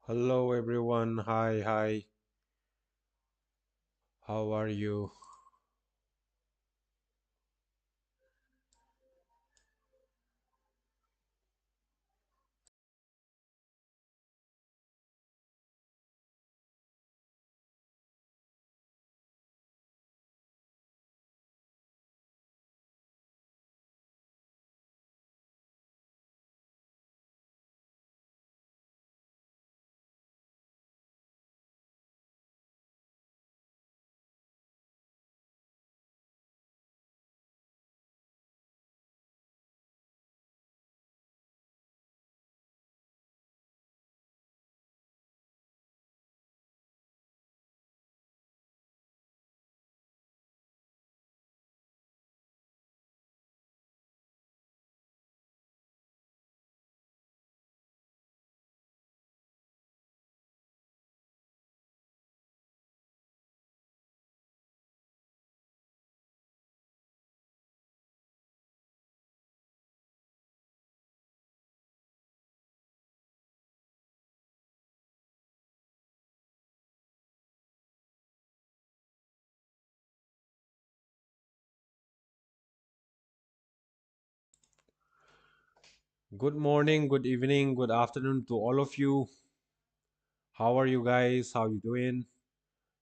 Hello everyone. Hi, hi. How are you? Good morning, good evening, good afternoon to all of you. How are you guys? How you doing?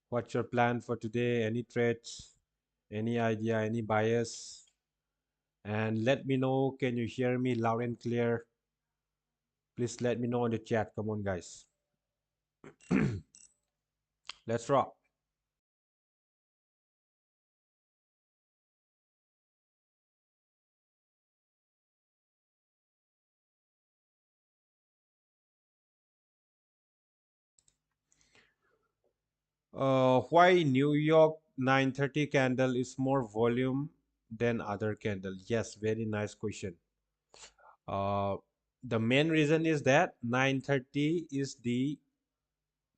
What's your plan for today? Any trades? Any idea? Any bias? And let me know, can you hear me loud and clear? Please let me know in the chat. Come on, guys. Let's rock. Why New York 9:30 candle is more volume than other candle? Yes, very nice question. Uh, the main reason is that 9:30 is the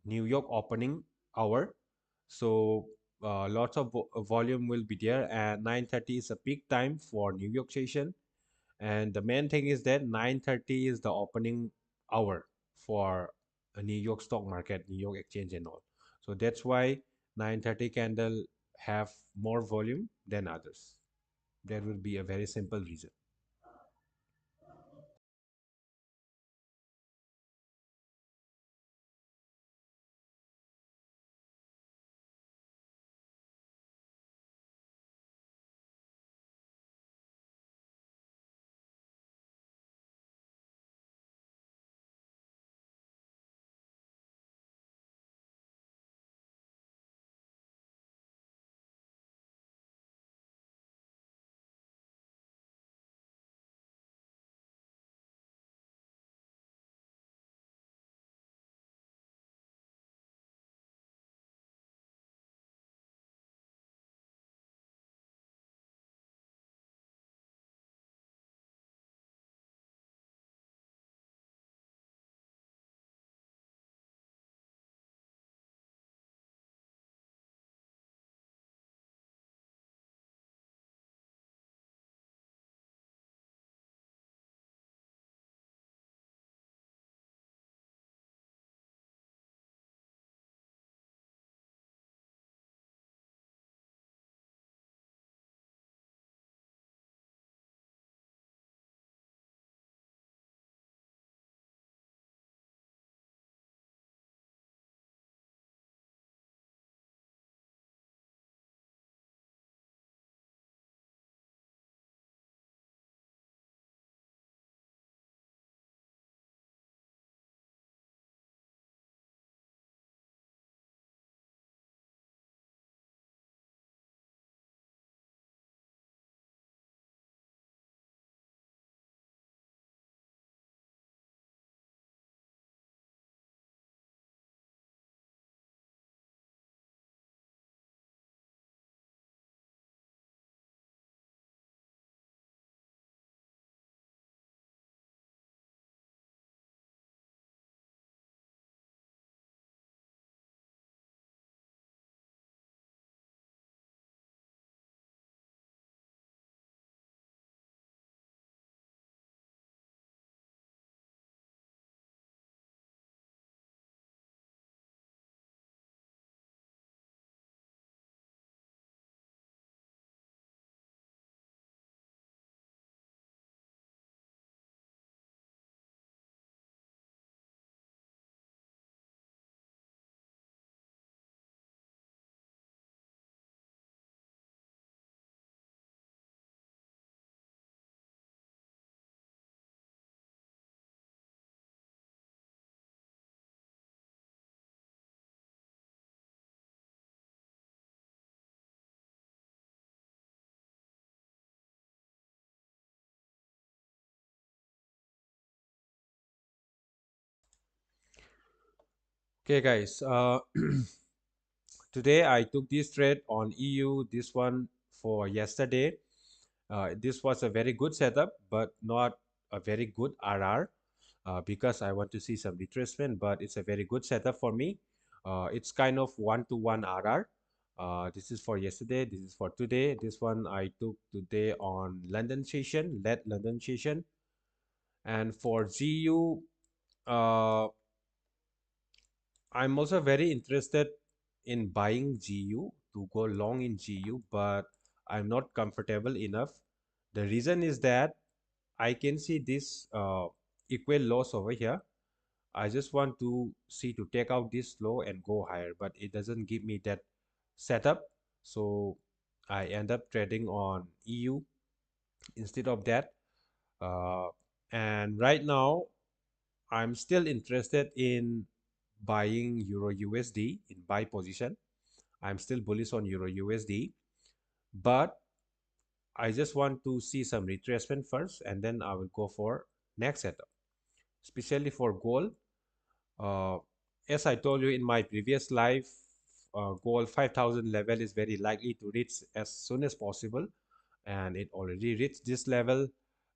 New York opening hour, so lots of volume will be there, and 9:30 is a peak time for New York session. And the main thing is that 9:30 is the opening hour for a New York stock market, New York exchange, and all. So that's why 9:30 candle have more volume than others. There will be a very simple reason. Okay, guys. Today I took this trade on EU. This one for yesterday. This was a very good setup, but not a very good RR because I want to see some retracement. But it's a very good setup for me. It's kind of one-to-one RR. This is for yesterday. This is for today. This one I took today on London session, late London session, and for GU. I'm also very interested in buying GU to go long in GU, but I'm not comfortable enough. The reason is that I can see this equal loss over here. I just want to see to take out this low and go higher, but it doesn't give me that setup. So I end up trading on EU instead of that. Uh, and right now, I'm still interested in buying Euro USD in buy position. I'm still bullish on Euro USD, but I just want to see some retracement first, and then I will go for next setup, especially for gold. Uh, as I told you in my previous live, gold 5,000 level is very likely to reach as soon as possible, and it already reached this level.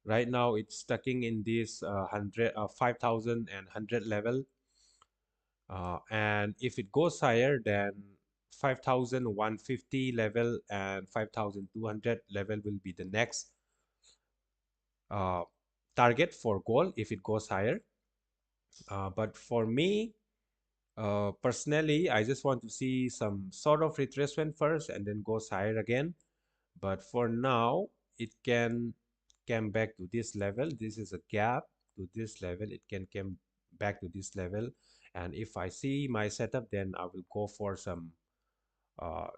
Right now, it's stuck in this 5,000 and 100 level. And if it goes higher, then 5,150 level and 5,200 level will be the next uh, target for gold if it goes higher. But for me, personally, I just want to see some sort of retracement first and then goes higher again. But for now, it can come back to this level. This is a gap to this level. It can come back to this level. And if I see my setup, then I will go for some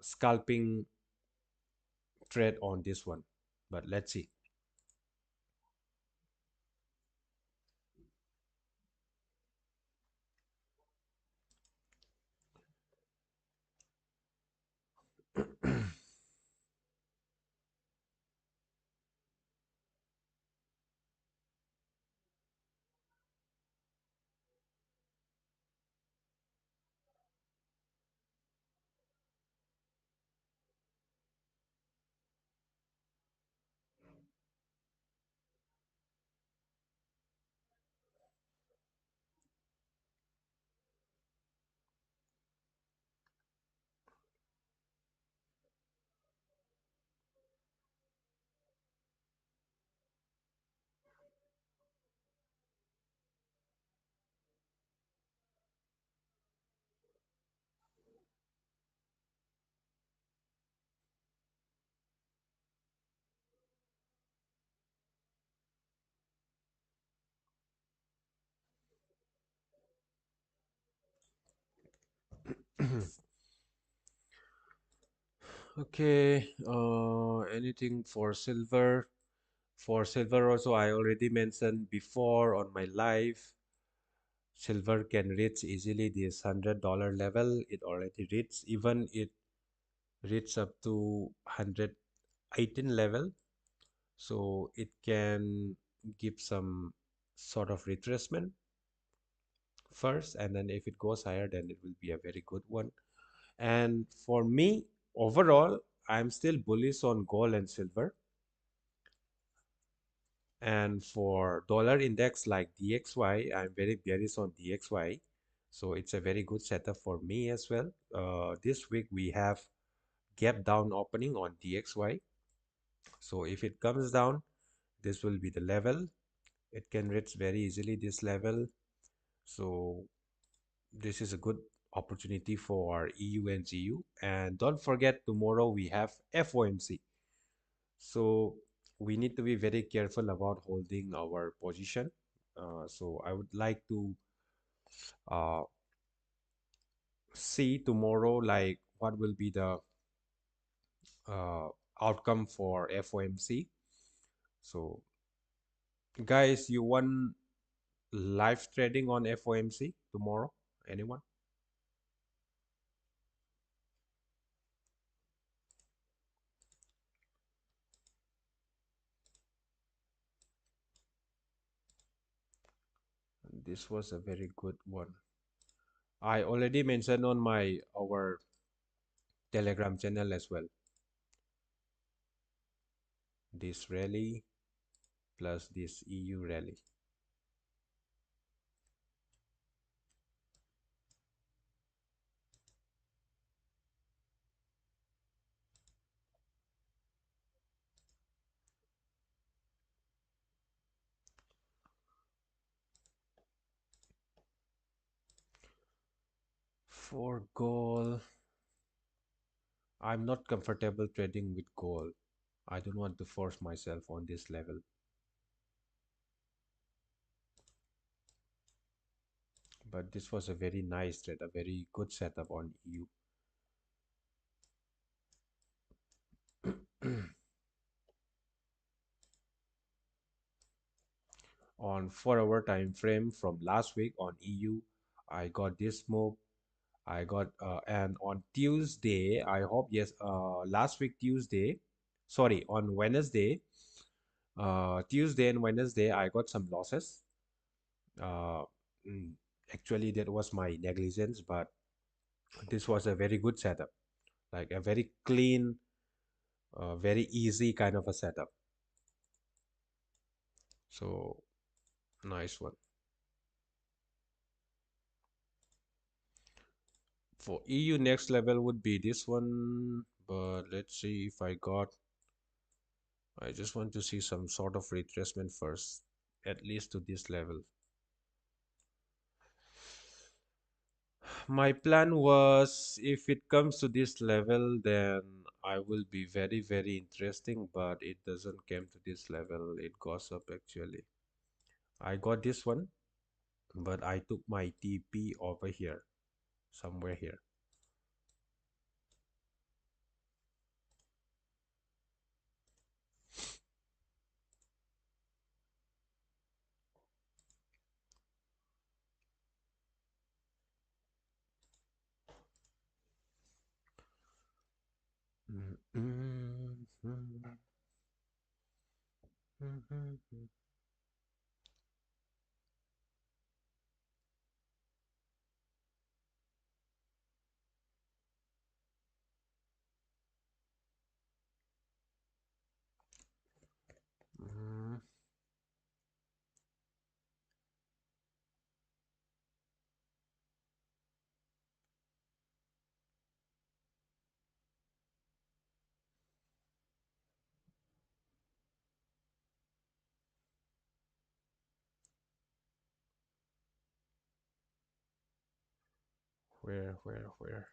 scalping trade on this one. But let's see. Okay, anything for silver? For silver also, I already mentioned before on my live, silver can reach easily this $100 level. It already reached, even it reached up to 118 level. So it can give some sort of retracement first, and then if it goes higher, then it will be a very good one. And for me, overall, I'm still bullish on gold and silver. And for dollar index like DXY, I'm very bearish on DXY. So it's a very good setup for me as well. This week we have gap down opening on DXY. So if it comes down, this will be the level. It can reach very easily this level. So this is a good opportunity for EU and GU. And don't forget, tomorrow we have FOMC. So we need to be very careful about holding our position. So I would like to uh, see tomorrow like what will be the uh, outcome for FOMC. So guys, you want live trading on FOMC tomorrow? Anyone? This was a very good one. I already mentioned on my our Telegram channel as well. This rally plus this EU rally. For gold, I'm not comfortable trading with gold. I don't want to force myself on this level. But this was a very nice trade, a very good setup on EU. On 4 hour time frame from last week on EU, I got this move. I got and on Tuesday, I hope yes, last week Tuesday, sorry, on Wednesday, Tuesday and Wednesday, I got some losses. Uh, mm, Actually, that was my negligence, but this was a very good setup, like a very clean, very easy kind of a setup. So nice one. For EU, next level would be this one, but let's see if I got. I just want to see some sort of retracement first, at least to this level. My plan was if it comes to this level, then I will be very, very interesting, but it doesn't come to this level. It goes up actually. I got this one, but I took my TP over here, somewhere here. Where?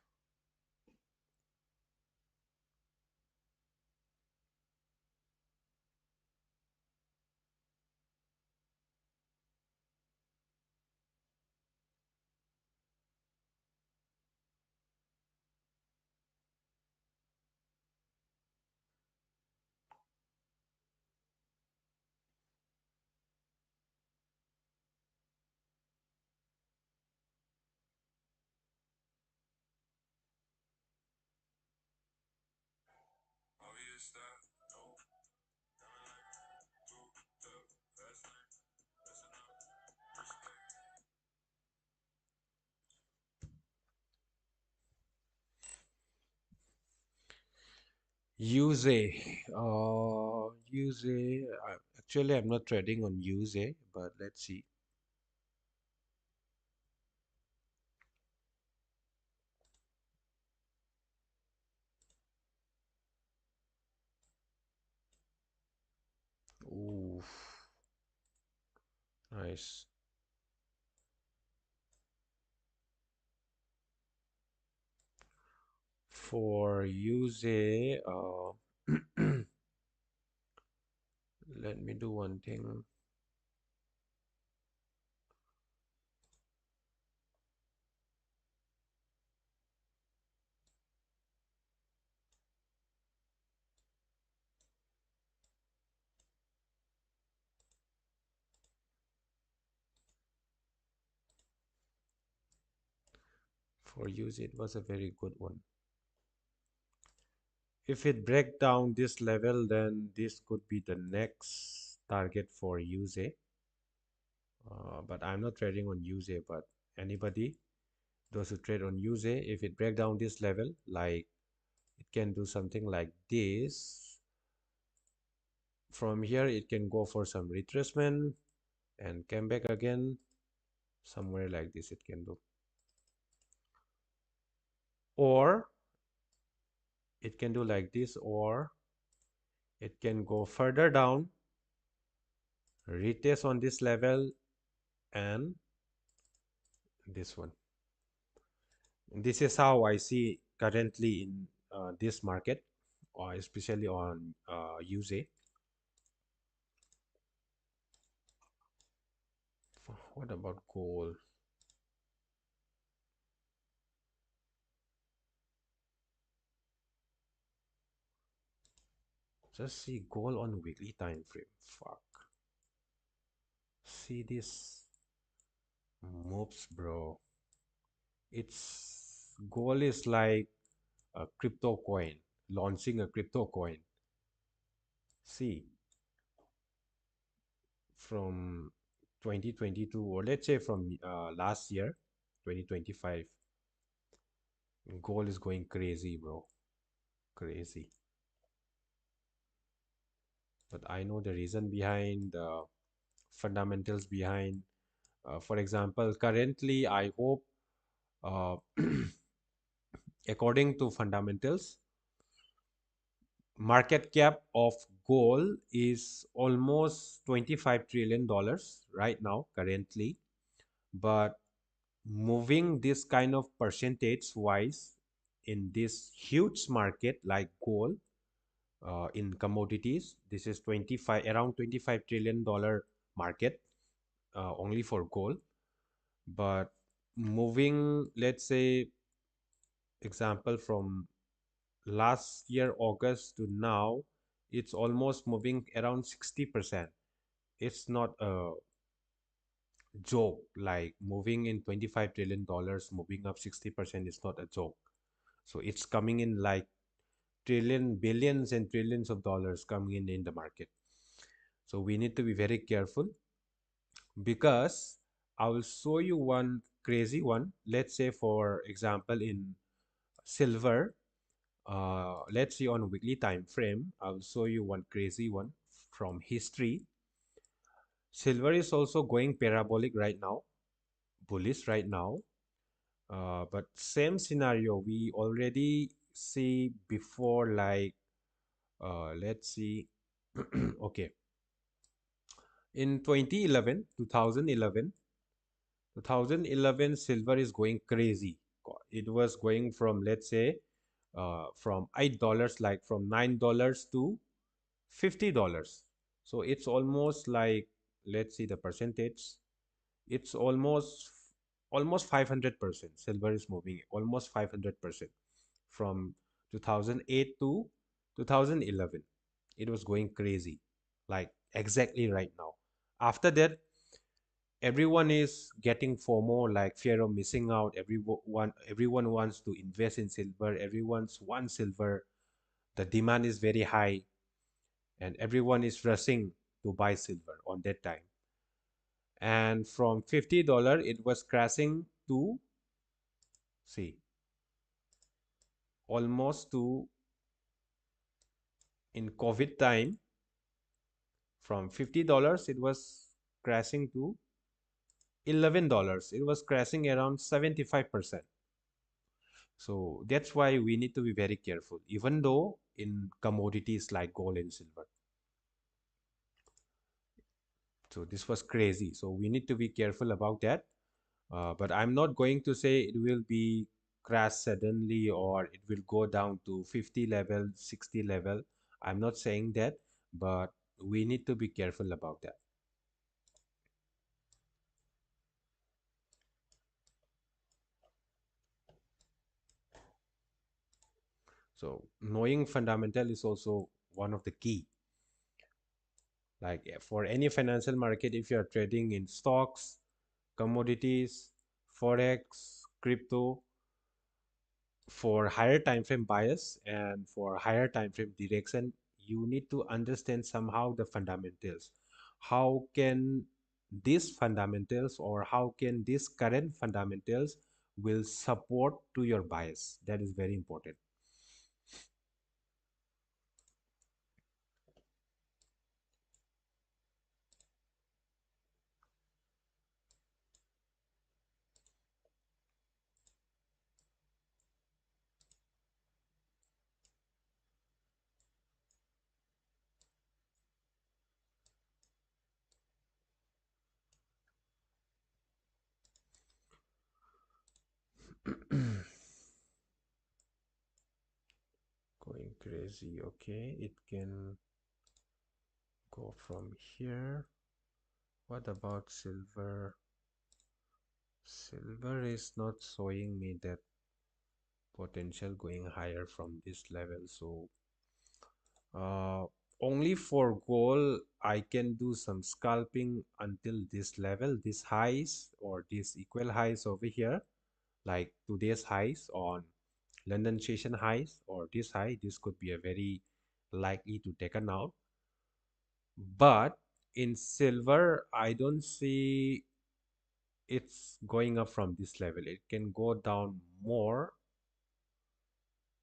USE. USE. Actually, I'm not trading on USE, but let's see. Ooh, nice. For USE, let me do one thing. For USE, it was a very good one. If it break down this level, then this could be the next target for USE. But I'm not trading on USE, but anybody those who trade on UJ, if it break down this level, like it can do something like this. From here, it can go for some retracement and come back again. Somewhere like this, it can do. Or it can do like this, or it can go further down, retest on this level, and this one. This is how I see currently in this market, or especially on UJ. What about gold? Just see gold on weekly time frame. Fuck. See this moves, bro. It's gold is like a crypto coin, launching a crypto coin. See, from 2022, or let's say from last year, 2025, gold is going crazy, bro. Crazy. But I know the reason behind the fundamentals behind. For example, currently, I hope, uh, according to fundamentals, market cap of gold is almost $25 trillion right now, currently. But moving this kind of percentage wise in this huge market like gold, in commodities, this is 25 around $25 trillion market, only for gold. But moving, let's say, example, from last year August to now, it's almost moving around 60%. It's not a joke. Like moving in $25 trillion, moving up 60% is not a joke. So it's coming in like billions and trillions of dollars coming in the market. So we need to be very careful, because I will show you one crazy one. Let's say, for example, in silver, let's see on weekly time frame, I'll show you one crazy one from history. Silver is also going parabolic right now, bullish right now. But same scenario we already see before, like, let's see. Okay, in 2011, 2011, silver is going crazy. It was going from, let's say, from $8, like from $9 to $50. So it's almost like, let's see the percentage. It's almost 500%. Silver is moving almost 500% from 2008 to 2011. It was going crazy, like exactly right now. After that, everyone is getting FOMO, like fear of missing out. Everyone wants to invest in silver. Everyone's wants silver. The demand is very high, and everyone is rushing to buy silver on that time. And from $50, it was crashing to, see, almost to, in COVID time, from $50 it was crashing to $11. It was crashing around 75%. So that's why we need to be very careful, even though in commodities like gold and silver. So this was crazy. So we need to be careful about that. But I'm not going to say it will be crash suddenly, or it will go down to 50 level, 60 level. I'm not saying that, but we need to be careful about that. So knowing fundamental is also one of the key. Like, for any financial market, if you're trading in stocks, commodities, Forex, crypto, for higher time frame bias and for higher time frame direction, you need to understand somehow the fundamentals. How can these fundamentals, or how can these current fundamentals will support to your bias. That is very important. Going crazy. Okay, it can go from here. What about silver? Silver is not showing me that potential going higher from this level. So uh, only for gold, I can do some scalping until this level, this highs or this equal highs over here, like today's highs on London session highs or this high. This could be a very likely to taken out. But in silver, I don't see it's going up from this level. It can go down more.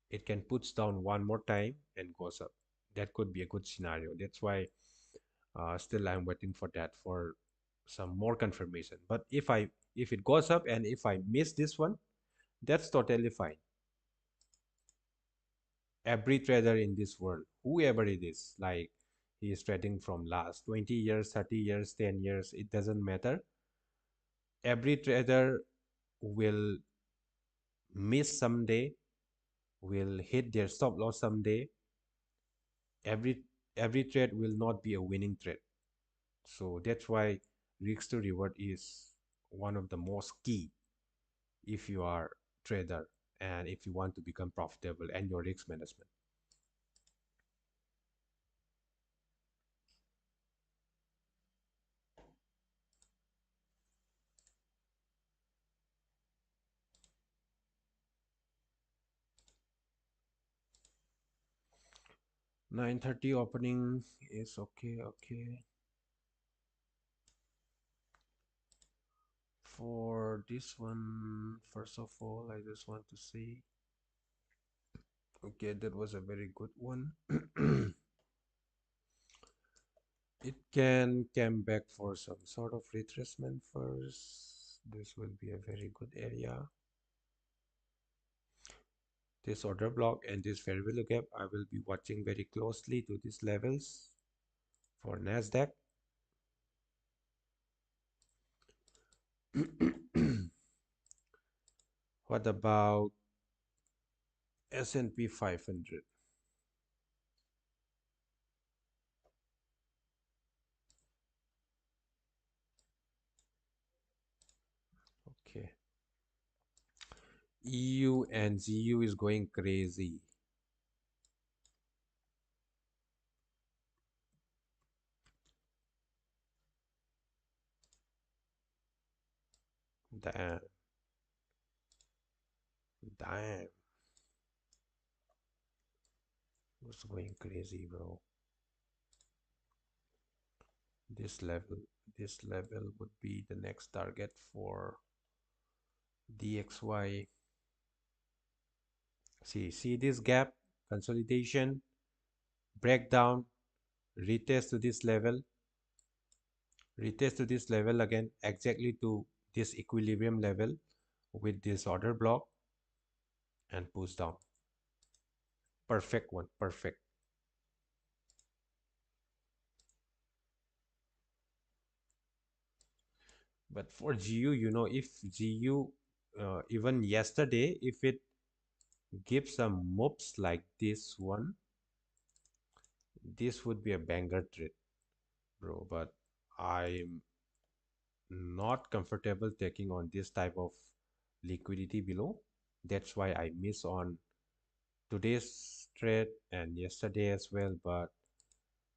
It can push down one more time and goes up. That could be a good scenario. That's why still I'm waiting for that for some more confirmation. But if it goes up and if I miss this one, that's totally fine. Every trader in this world, whoever it is, like he is trading from last 20 years, 30 years, 10 years, it doesn't matter. Every trader will miss someday, will hit their stop loss someday. Every every trade will not be a winning trade. So that's why risk to reward is one of the most key if you are trader and if you want to become profitable and your risk management. 9:30 opening is okay. Okay, for this one, first of all, I just want to see. Okay, that was a very good one. It can come back for some sort of retracement first. This will be a very good area. This order block and this fair value gap, I will be watching very closely to these levels for Nasdaq. What about S&P 500? Okay, EU and GU is going crazy. Damn, damn, it's going crazy, bro. This level, this level would be the next target for DXY. See this gap, consolidation, breakdown, retest to this level, retest to this level again, exactly to this equilibrium level with this order block and push down. Perfect one, perfect. But for GU, if GU, even yesterday, if it gives some moves like this one, this would be a banger trade, bro. But I'm not comfortable taking on this type of liquidity below. That's why I miss on today's trade and yesterday as well. But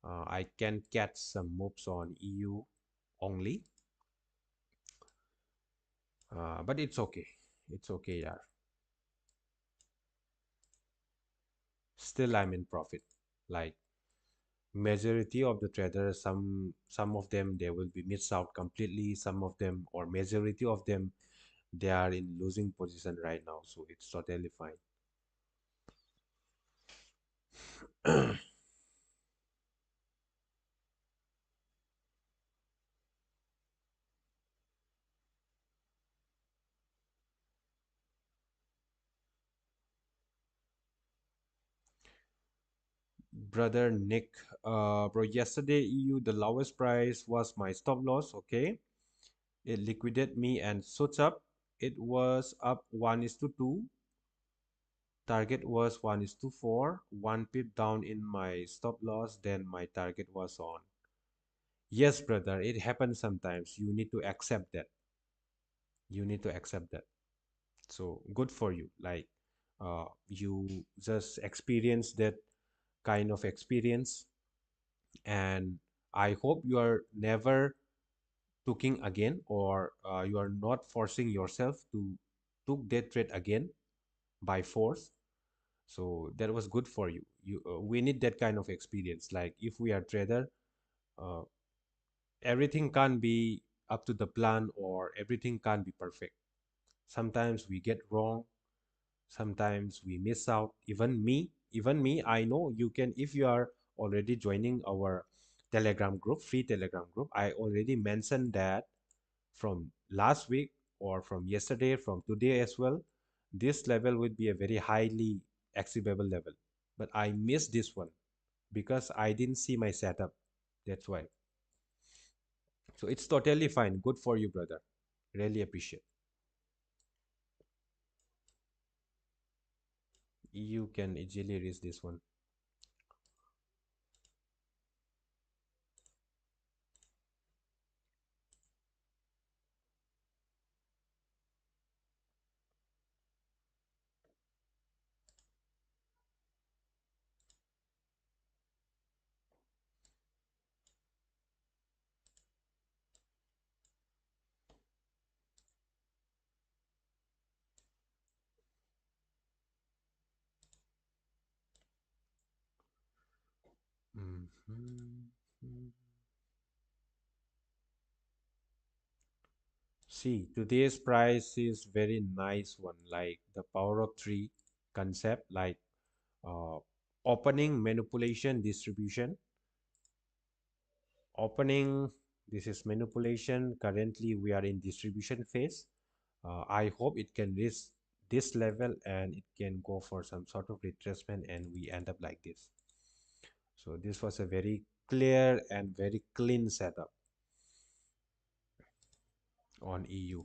I can catch some moves on EU only. But it's okay. It's okay, yeah. Still, I'm in profit. Like majority of the traders, some of them they will be missed out completely. Some of them or majority of them they are in losing position right now, so it's totally fine. Brother Nick, bro, yesterday EU, the lowest price was my stop loss. Okay, it liquidated me and shoots up. It was up 1 is to 2. Target was 1 is to 4. 1 pip down in my stop loss, then my target was on. Yes, brother, it happens sometimes. You need to accept that. You need to accept that. So good for you. Like, you just experience that kind of experience, and I hope you are never taking again, or you are not forcing yourself to took that trade again by force. So that was good for you. We need that kind of experience. Like if we are trader, uh, everything can't be up to the plan, or everything can't be perfect. Sometimes we get wrong, sometimes we miss out. Even me, I know you can. If you are already joining our telegram group, free telegram group, I already mentioned that from last week, or from yesterday, from today as well, this level would be a very highly achievable level, but I missed this one because I didn't see my setup. That's why. So it's totally fine. Good for you, brother. Really appreciate. You can easily reach this one. Mhm. See, today's price is very nice one, like the power of three concept, like uh, opening, manipulation, distribution. Opening, this is manipulation. Currently, we are in distribution phase. I hope it can reach this level and it can go for some sort of retracement and we end up like this. So this was a very clear and very clean setup on EU.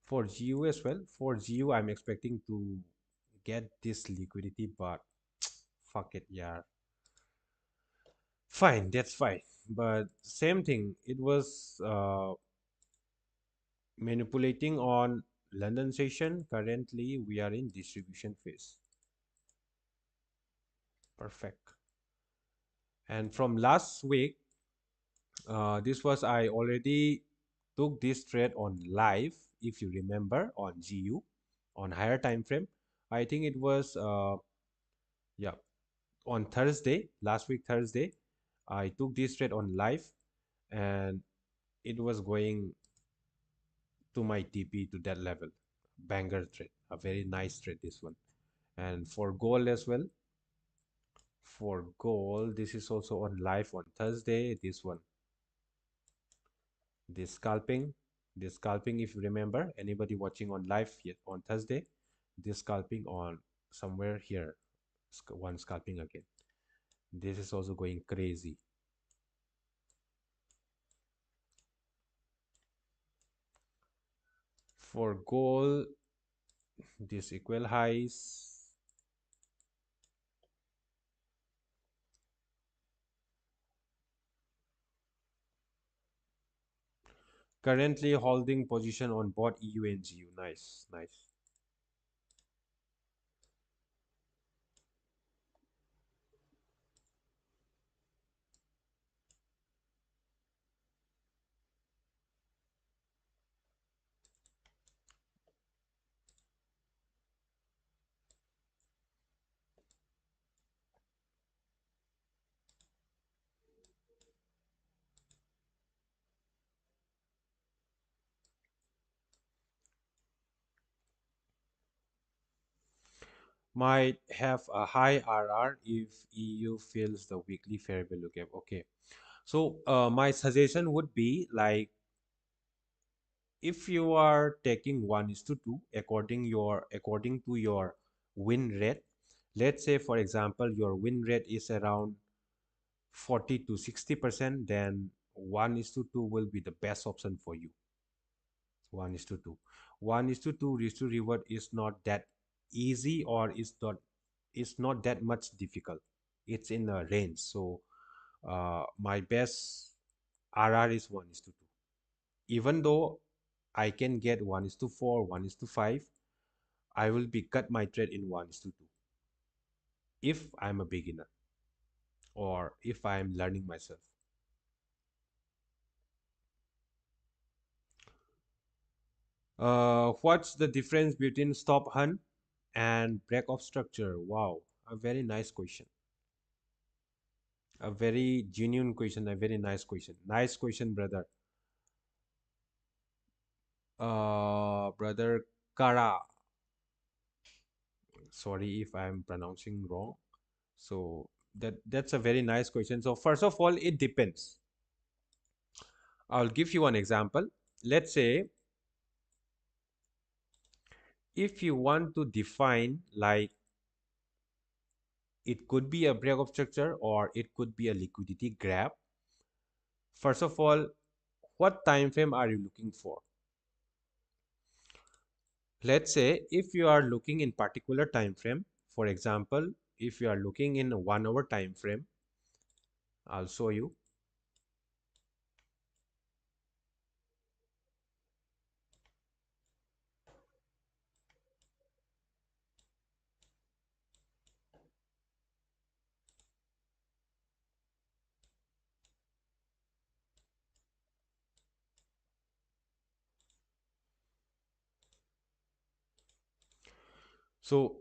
For GU as well, for GU, I'm expecting to get this liquidity, but fuck it, yeah. Fine, that's fine. But same thing, it was manipulating on London session. Currently, we are in distribution phase. Perfect. And from last week, this was I already took this trade on live, if you remember, on GU, on higher time frame. I think it was yeah, on Thursday, last week Thursday. I took this trade on live, and it was going to my TP to that level. Banger trade, a very nice trade this one. And for gold as well, for gold, this is also on live on Thursday. This one, this scalping, this scalping, if you remember, anybody watching on live yet on Thursday, this scalping on somewhere here, one scalping again. This is also going crazy. For gold, this equal highs. Currently holding position on both EU and GU. Nice, nice. might have a high RR if EU fills the weekly fair value gap. Okay. So my suggestion would be like if you are taking 1:2 according to your win rate. Let's say for example your win rate is around 40 to 60%, then 1:2 will be the best option for you. 1:2. 1:2 risk to reward is not that easy, or is not that much difficult. It's in a range. So my best RR is 1:2. Even though I can get 1:4, 1:5, I will be cut my trade in 1:2 if I'm a beginner or if I'm learning myself. What's the difference between stop hunt and break of structure? Wow, a very nice question. A very genuine question, a very nice question. Nice question, brother. Brother Kara. Sorry if I'm pronouncing wrong. So that's a very nice question. So first of all, it depends. I'll give you an example. Let's say if you want to define like it could be a break of structure or it could be a liquidity grab. First of all, what time frame are you looking for? Let's say if you are looking in particular time frame, for example, if you are looking in a 1 hour time frame, I'll show you. So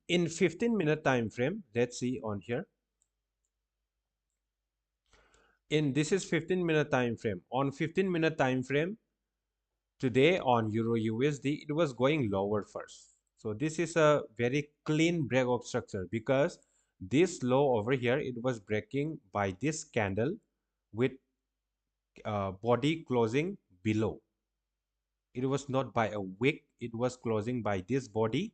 in 15-minute time frame, let's see on here. In this is 15-minute time frame. On 15-minute time frame, today on Euro USD, it was going lower first. So this is a very clean break of structure because this low over here, it was breaking by this candle with body closing below. It was not by a wick, it was closing by this body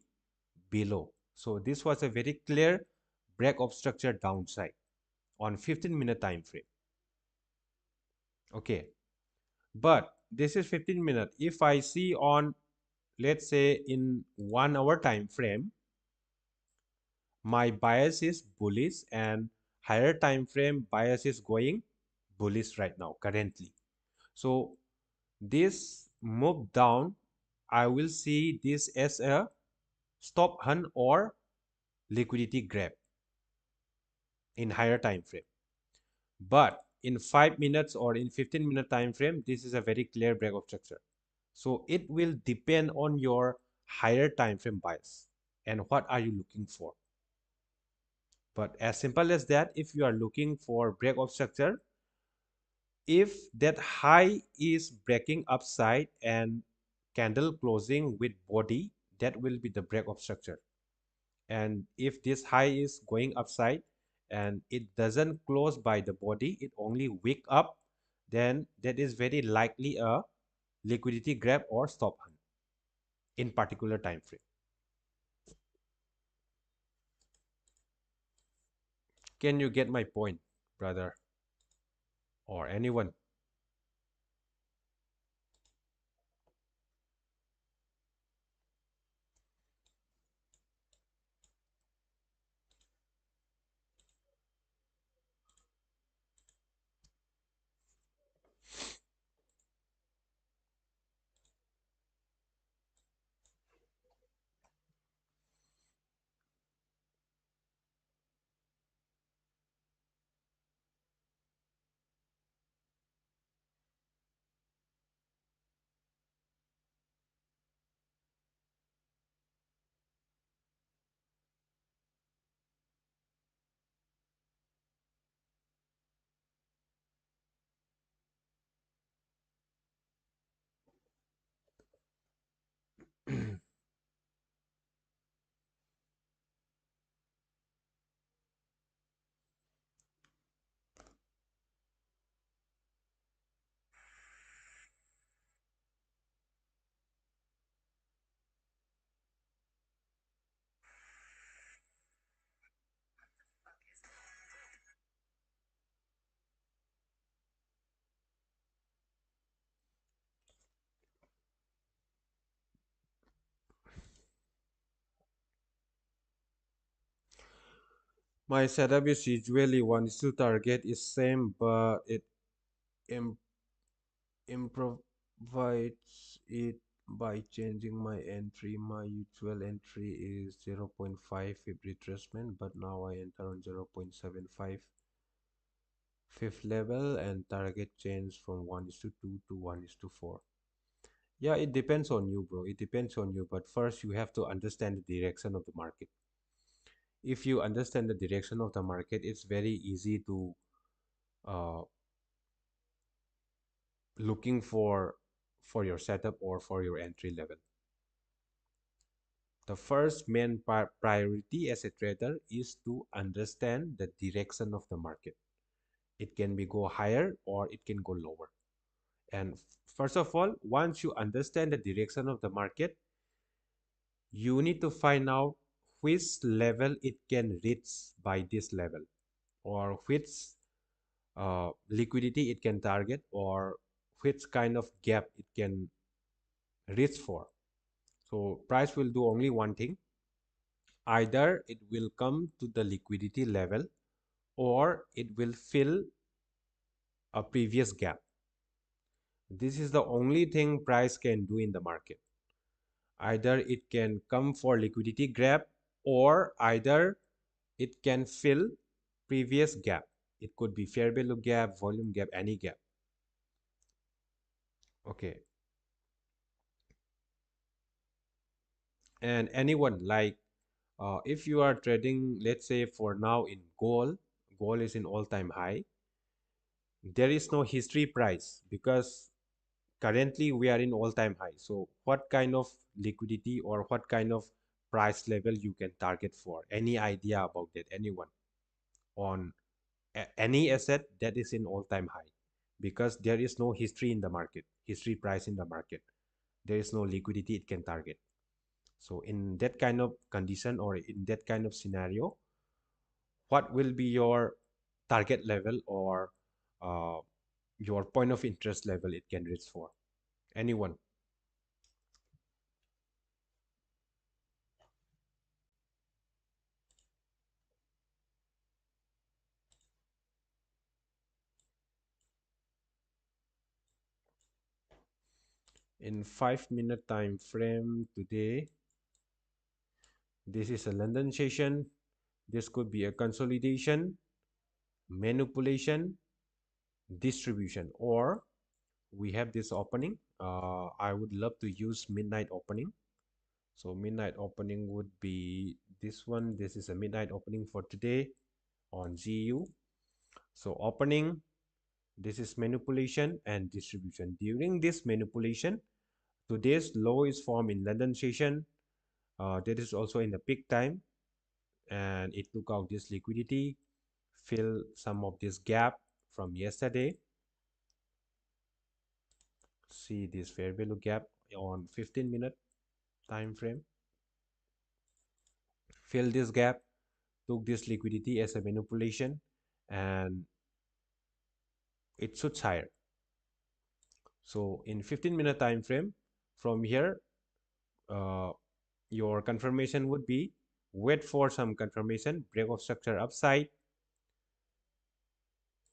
below. So this was a very clear break of structure downside on 15-minute time frame. Okay, but this is 15 minute. If I see on, let's say in 1 hour time frame, my bias is bullish and higher time frame bias is going bullish right now currently. So this move down, I will see this as a stop hunt or liquidity grab in higher time frame. But in 5 minutes or in 15-minute time frame, this is a very clear break of structure. So it will depend on your higher time frame bias and what are you looking for. But as simple as that, if you are looking for break of structure, if that high is breaking upside and candle closing with body, that will be the break of structure. And if this high is going upside and it doesn't close by the body, it only wick up, then that is very likely a liquidity grab or stop hunt in particular time frame. Can you get my point, brother, or anyone? My setup is usually one is to target is same, but it Im improvises it by changing my entry. My usual entry is 0.5 fib retracement, but now I enter on 0.75 fifth level and target change from 1 is to 2 to 1 is to 4. Yeah, it depends on you, bro. It depends on you. But first, you have to understand the direction of the market. If you understand the direction of the market, it's very easy to uh, looking for your setup or for your entry level. The first main priority as a trader is to understand the direction of the market. It can be go higher or it can go lower. And first of all, once you understand the direction of the market, you need to find out which level it can reach by this level, or which liquidity it can target, or which kind of gap it can reach for. So price will do only one thing. Either it will come to the liquidity level or it will fill a previous gap. This is the only thing price can do in the market. Either it can come for liquidity grab, or either it can fill previous gap. It could be fair value gap, volume gap, any gap. Okay. And anyone like if you are trading, let's say for now in gold is in all-time high. There is no history price because currently we are in all-time high. So what kind of liquidity or what kind of price level you can target for? Any idea about that? Anyone on any asset that is in all-time high? Because there is no history in the market, history price in the market. There is no liquidity it can target. So in that kind of condition or in that kind of scenario, what will be your target level or uh, your point of interest level it can reach for? Anyone? In 5 minute time frame today, this is a London session. This could be a consolidation, manipulation, distribution, or we have this opening. I would love to use midnight opening. So midnight opening would be this one. This is a midnight opening for today on GU. So opening, this is manipulation and distribution. During this manipulation, today's low is formed in London session. That is also in the peak time, and it took out this liquidity, fill some of this gap from yesterday. See this fair value gap on 15-minute time frame. Fill this gap, took this liquidity as a manipulation, and it shoots higher. So in 15-minute time frame, from here, uh, your confirmation would be wait for some confirmation, break of structure upside.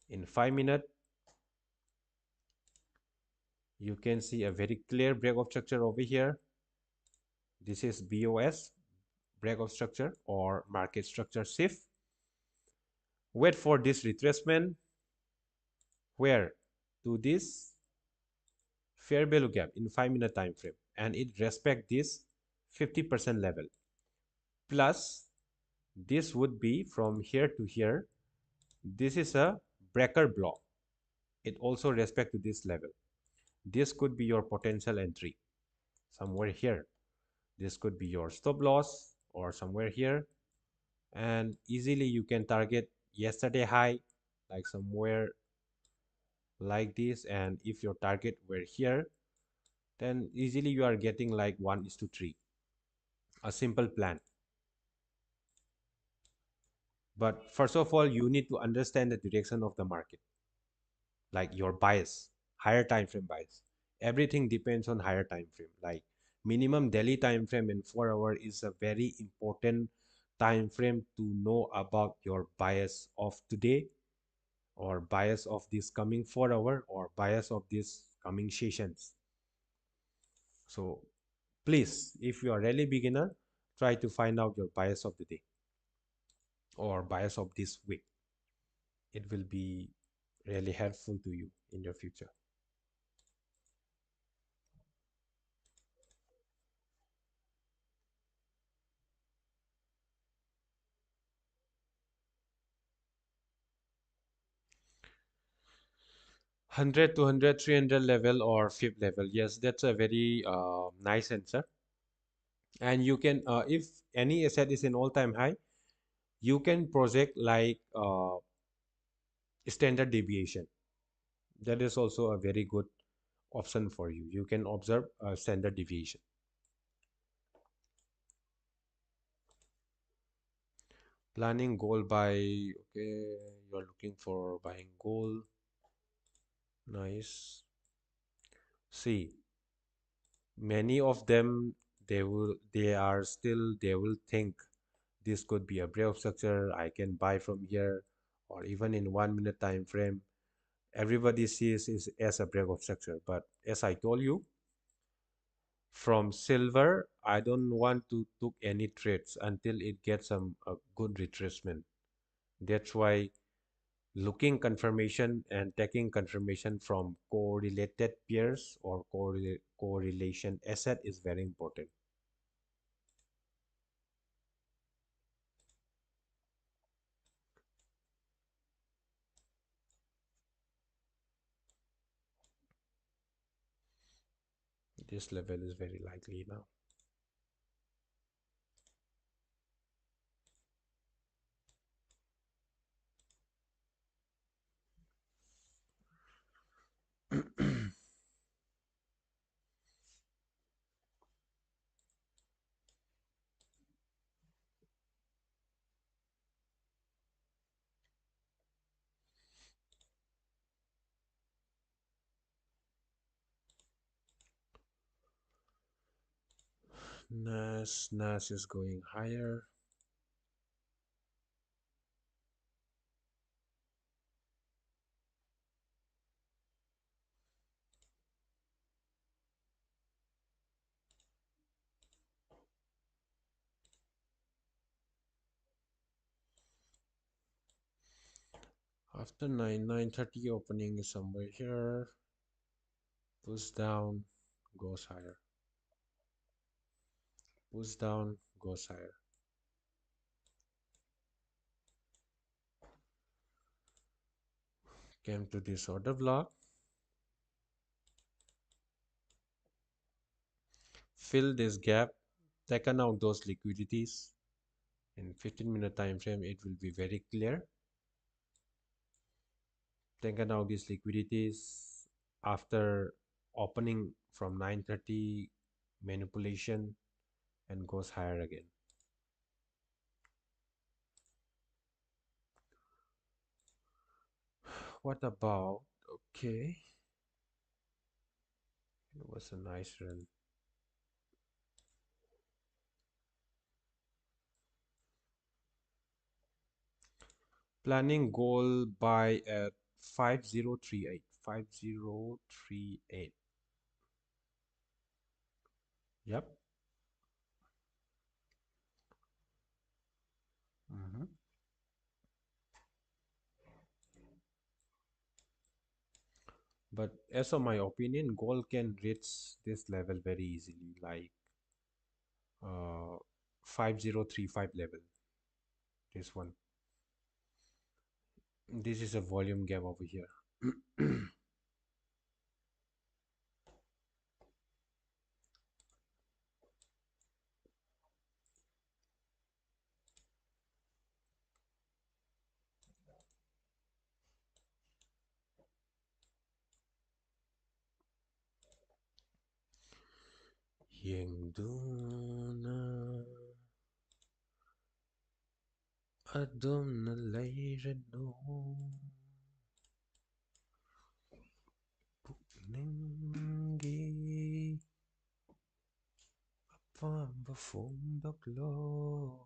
In 5 minutes, you can see a very clear break of structure over here. This is BOS, break of structure or market structure shift. Wait for this retracement where to this fair value gap in 5 minute time frame, and it respect this 50% level. Plus this would be from here to here. This is a breaker block. It also respect to this level. This could be your potential entry somewhere here. This could be your stop loss or somewhere here, and easily you can target yesterday high like somewhere like this. And if your target were here, then easily you are getting like 1:3, a simple plan. But first of all, you need to understand the direction of the market, like your bias, higher time frame bias. Everything depends on higher time frame. Like minimum daily time frame in 4 hour is a very important time frame to know about your bias of today, or bias of this coming 4 hour, or bias of this coming sessions. So please, if you are really beginner, try to find out your bias of the day or bias of this week. It will be really helpful to you in your future. 100, 200, 300 level or fifth level. Yes, that's a very nice answer. And you can, if any asset is in all-time high, you can project like standard deviation. That is also a very good option for you. You can observe standard deviation. Planning gold buy. Okay, you're looking for buying gold. Nice. See, many of them, they will think this could be a break structure. I can buy from here, or even in 1 minute time frame. Everybody sees it as a break of structure. But as I told you, from silver, I don't want to took any trades until it gets some a good retracement. That's why looking confirmation and taking confirmation from correlated pairs or correlation asset is very important. This level is very likely now. Nas is going higher. After 9:30 opening is somewhere here. Push down, goes higher. Push down, goes higher. Came to this order block. Fill this gap. Taken out those liquidities. In 15-minute time frame, it will be very clear. Taken out these liquidities after opening from 9:30 manipulation and goes higher again. What about, okay, it was a nice run. Planning goal buy at 5038. 5038. Yep. Mhm. But as of my opinion, gold can reach this level very easily, like uh 5035 level. This one. This is a volume gap over here. Yang duna adum na no ningi pamba fum baklo.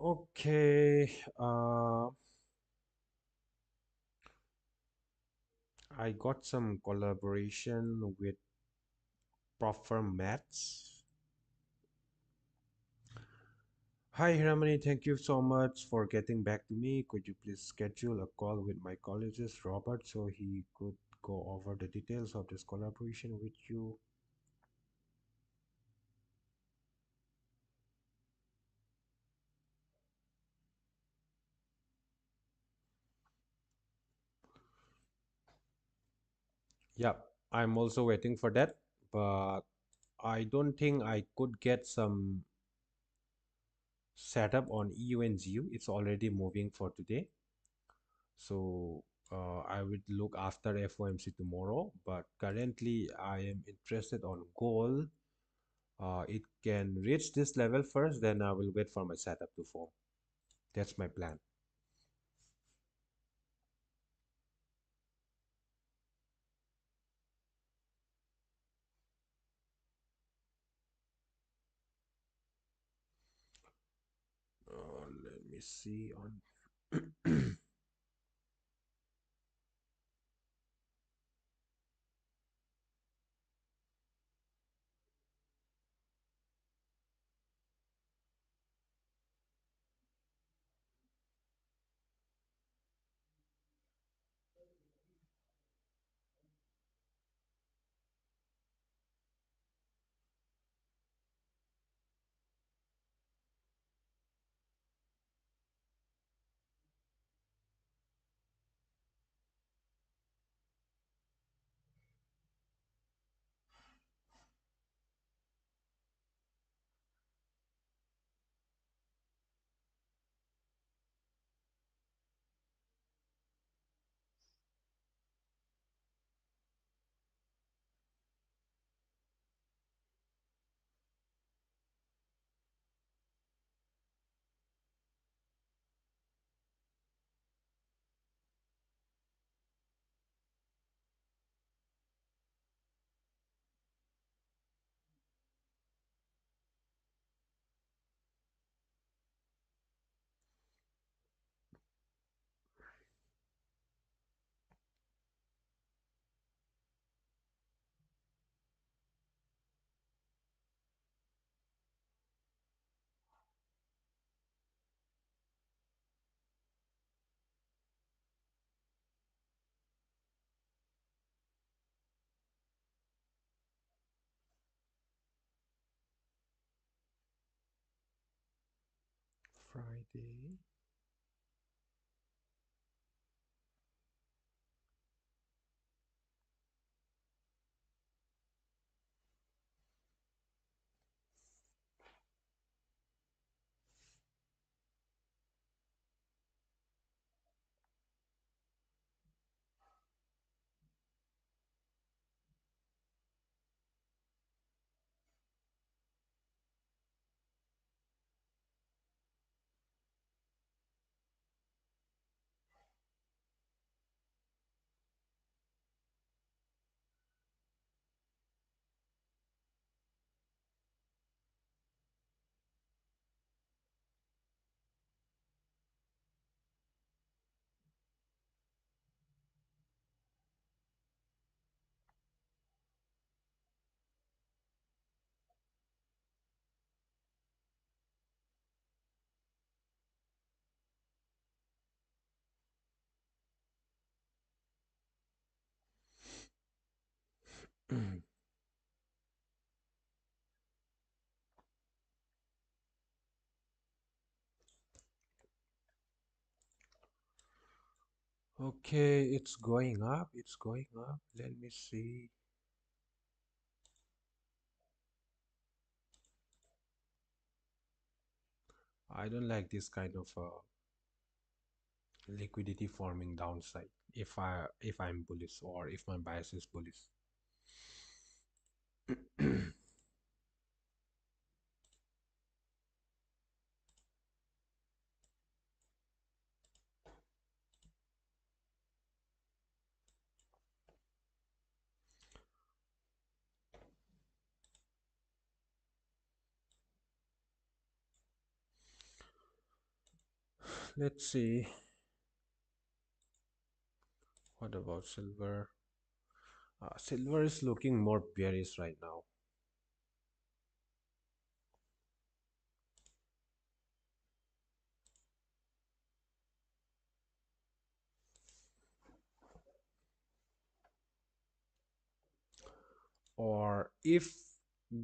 Okay, I got some collaboration with Proper Maths. Hi Hiramani, thank you so much for getting back to me. Could you please schedule a call with my colleagues, Robert, so he could go over the details of this collaboration with you? Yeah, I'm also waiting for that, but I don't think I could get some setup on EU and GU. It's already moving for today. So I would look after FOMC tomorrow, but currently I am interested on gold. It can reach this level first, then I will wait for my setup to form. That's my plan. Let me see on Friday. Okay, it's going up. It's going up. Let me see. I don't like this kind of liquidity forming downside if I'm bullish or if my bias is bullish. Let's see. What about silver? Silver is looking more bearish right now. Or if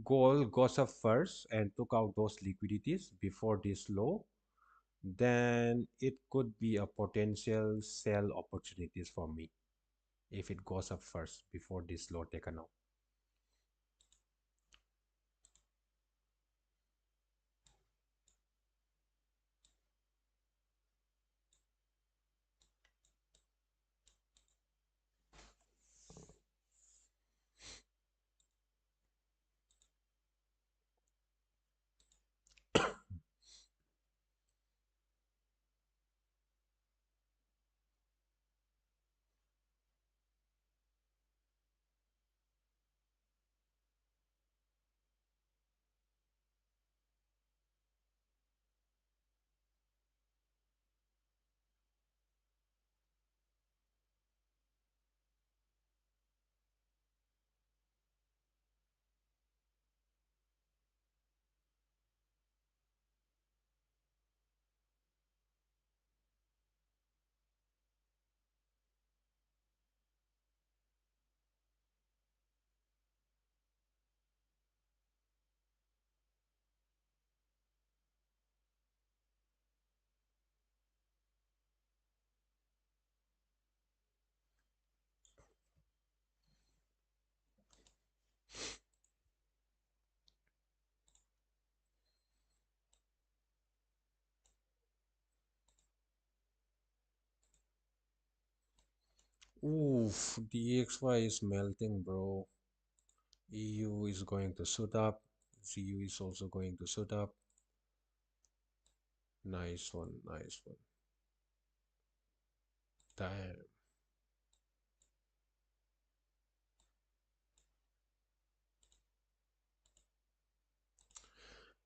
gold goes up first and took out those liquidities before this low, then it could be a potential sell opportunities for me if it goes up first before this low taken out. Oof, DXY is melting, bro. EU is going to suit up. ZU is also going to suit up. Nice one, nice one. Damn.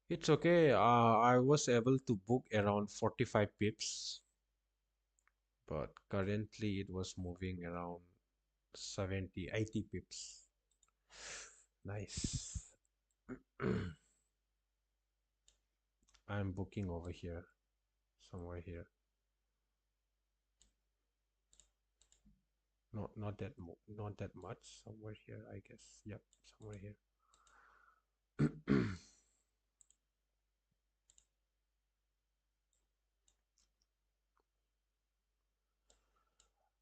It's okay. I was able to book around 45 pips, but currently it was moving around 70, 80 pips. Nice. I'm booking over here, somewhere here. Not that much. Somewhere here, I guess. Yep, somewhere here.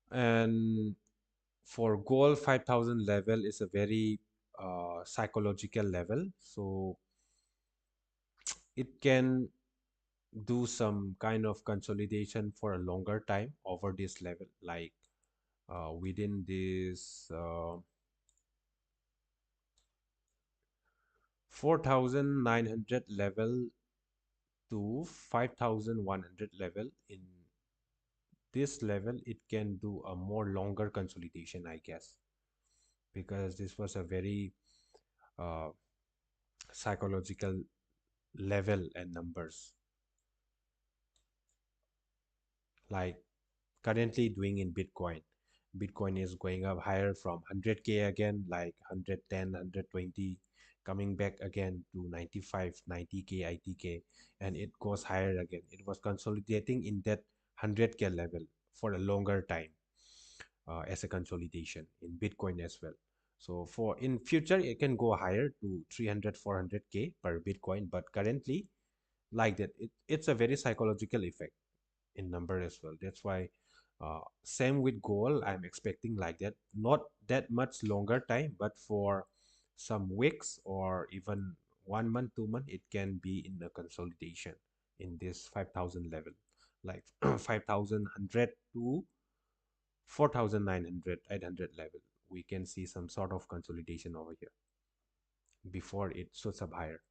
And for goal, 5,000 level is a very psychological level. So it can do some kind of consolidation for a longer time over this level, like within this 4,900 level to 5,100 level. In this level it can do a more longer consolidation, I guess, because this was a very uh, psychological level and numbers, like currently doing in Bitcoin. Bitcoin is going up higher from 100k again, like 110, 120, coming back again to 95, 90k, 80k, and it goes higher again. It was consolidating in that 100k level for a longer time, as a consolidation in Bitcoin as well. So for in future, it can go higher to 300, 400k per Bitcoin, but currently like that, it's a very psychological effect in number as well. That's why same with goal, I'm expecting like that, not that much longer time, but for some weeks or even 1 month, 2 month, it can be in a consolidation in this 5,000 level, like 5,100 to 4,900, 800 level. We can see some sort of consolidation over here before it shoots up higher.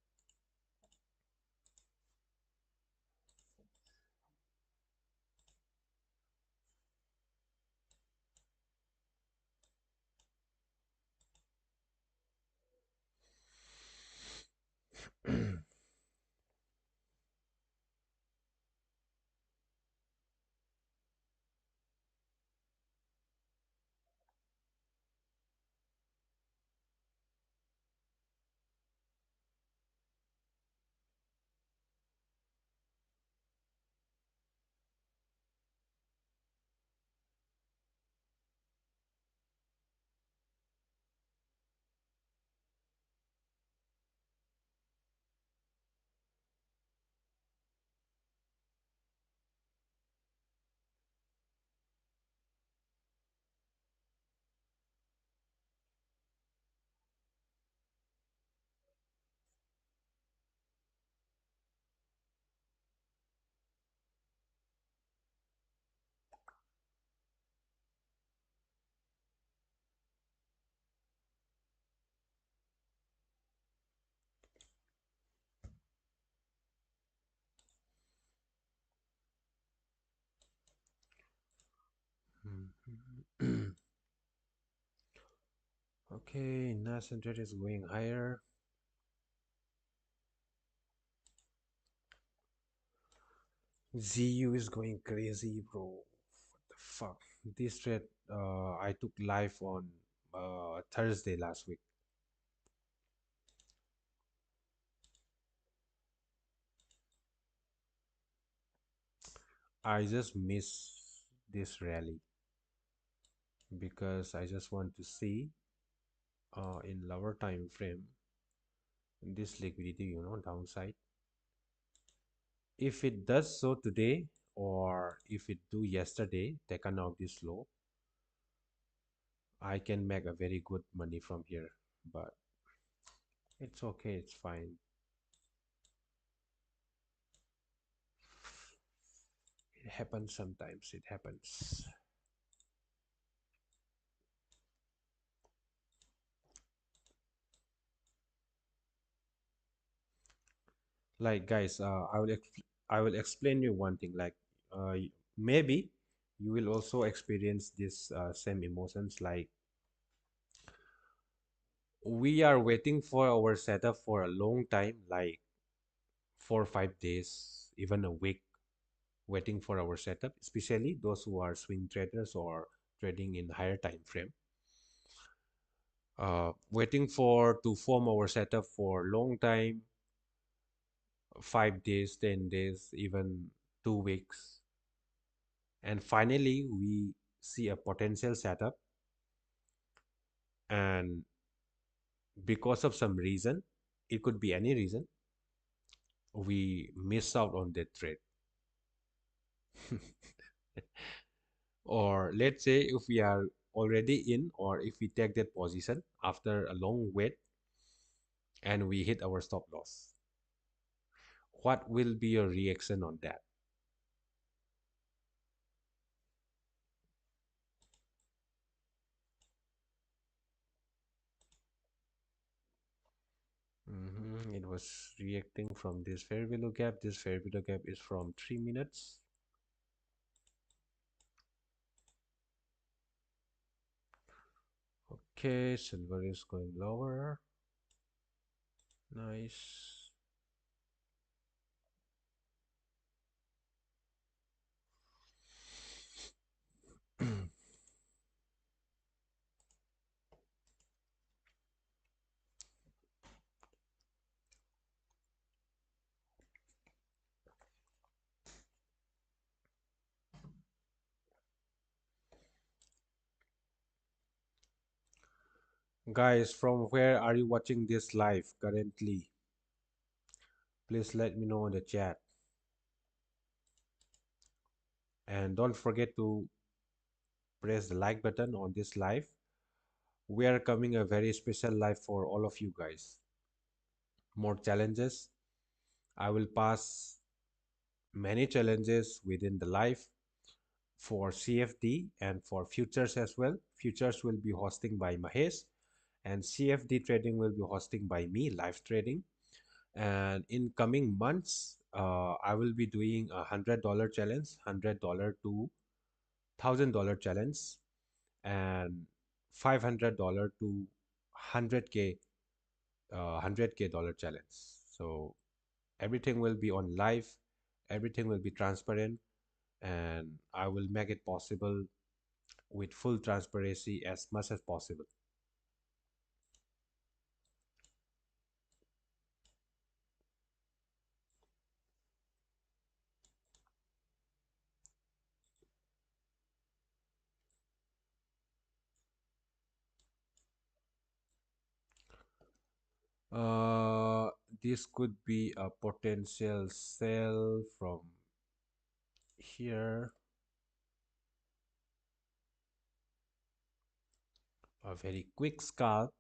Okay, nascent rate is going higher. ZU is going crazy, bro. What the fuck? This trade I took live on Thursday last week. I just miss this rally because I just want to see in lower time frame this liquidity, downside. If it does so today, or if it do yesterday, taken out this low, I can make a very good money from here. But it's okay, it's fine. It happens sometimes. It happens. Like guys, I will explain you one thing. Like maybe you will also experience this same emotions. Like we are waiting for our setup for a long time, like 4 or 5 days, even a week, waiting for our setup. Especially those who are swing traders or trading in higher time frame. Waiting for to form our setup for long time, 5 days, 10 days, even 2 weeks, and finally we see a potential setup, and because of some reason, it could be any reason, we miss out on that trade. Or let's say if we are already in, or if we take that position after a long wait and we hit our stop loss, what will be your reaction on that? It was reacting from this fair value gap. This fair value gap is from 3 minutes. Okay, silver is going lower. Nice. Guys, from where are you watching this live currently? Please let me know in the chat. And don't forget to press the like button on this live. We are coming a very special live for all of you guys. More challenges. I will pass many challenges within the life for CFD and for futures as well. Futures will be hosting by Mahesh, and CFD trading will be hosting by me, live trading. And in coming months, I will be doing $100 challenge, $100 to $1,000 challenge, and $500 to 100K, 100K dollar challenge. So everything will be on live, everything will be transparent, and I will make it possible with full transparency as much as possible. Uh, this could be a potential sell from here, a very quick scalp.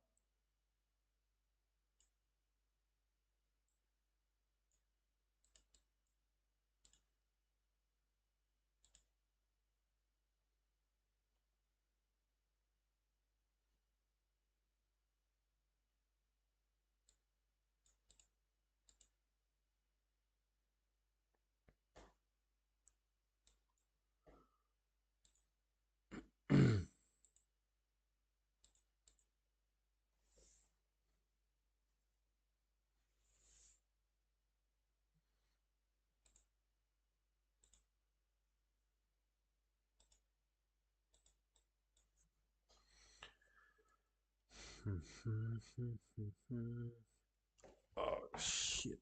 Oh shit.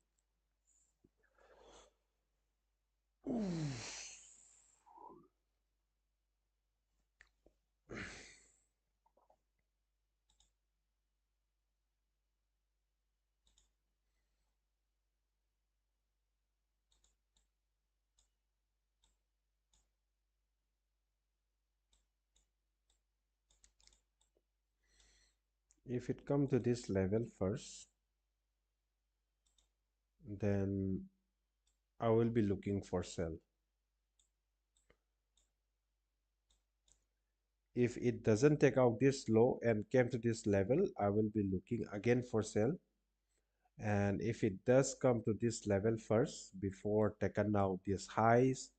If it come to this level first, then I will be looking for sell. If it doesn't take out this low and came to this level, I will be looking again for sell. And if it does come to this level first before taking out these highs,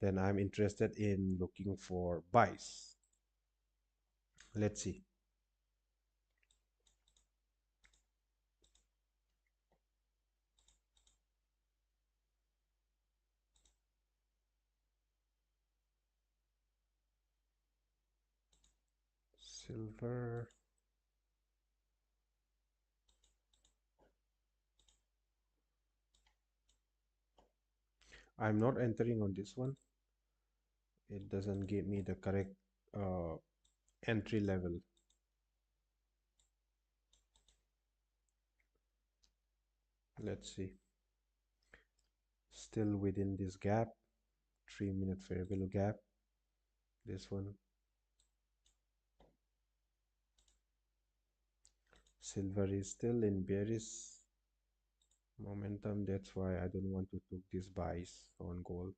then I'm interested in looking for buys. Let's see. Silver. I'm not entering on this one. It doesn't give me the correct uh, entry level. Let's see. Still within this gap, 3 minute fair value gap. This one. Silver is still in bearish momentum. That's why I don't want to take these buys on gold.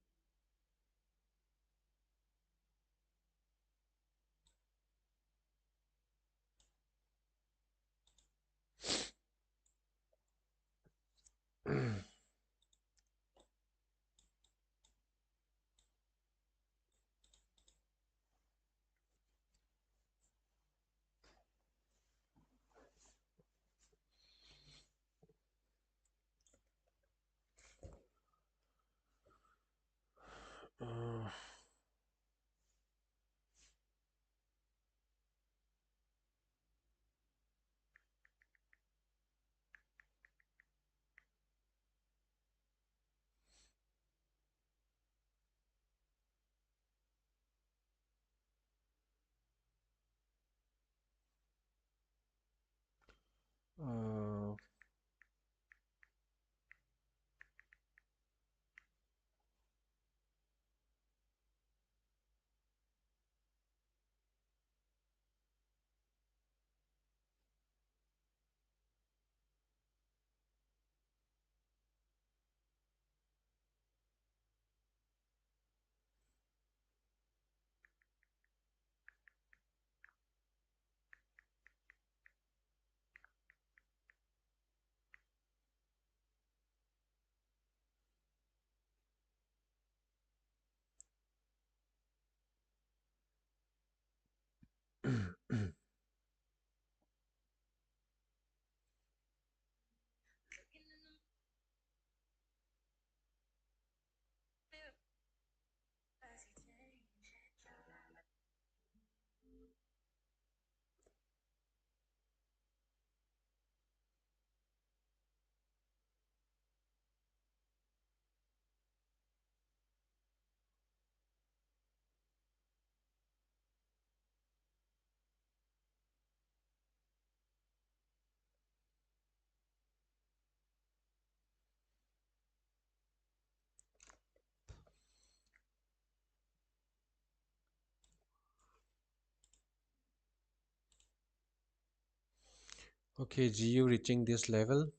Okay, GU reaching this level.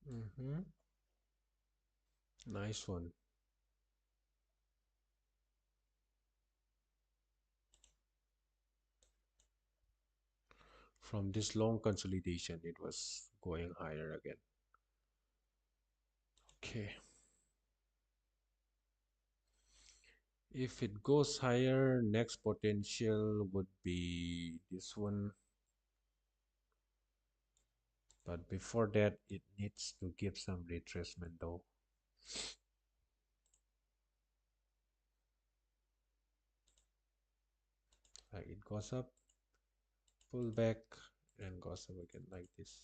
Hmm. Nice one. From this long consolidation, it was going higher again. Okay, if it goes higher, next potential would be this one. But before that, it needs to give some retracement though. Like it goes up, pull back, and goes up again like this.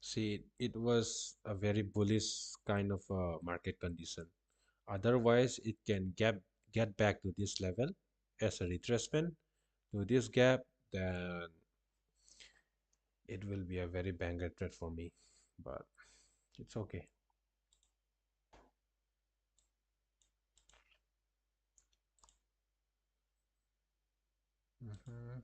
See, it was a very bullish kind of market condition. Otherwise, it can get back to this level as a retracement to this gap, then it will be a very banger trade for me. But it's okay. Mhm.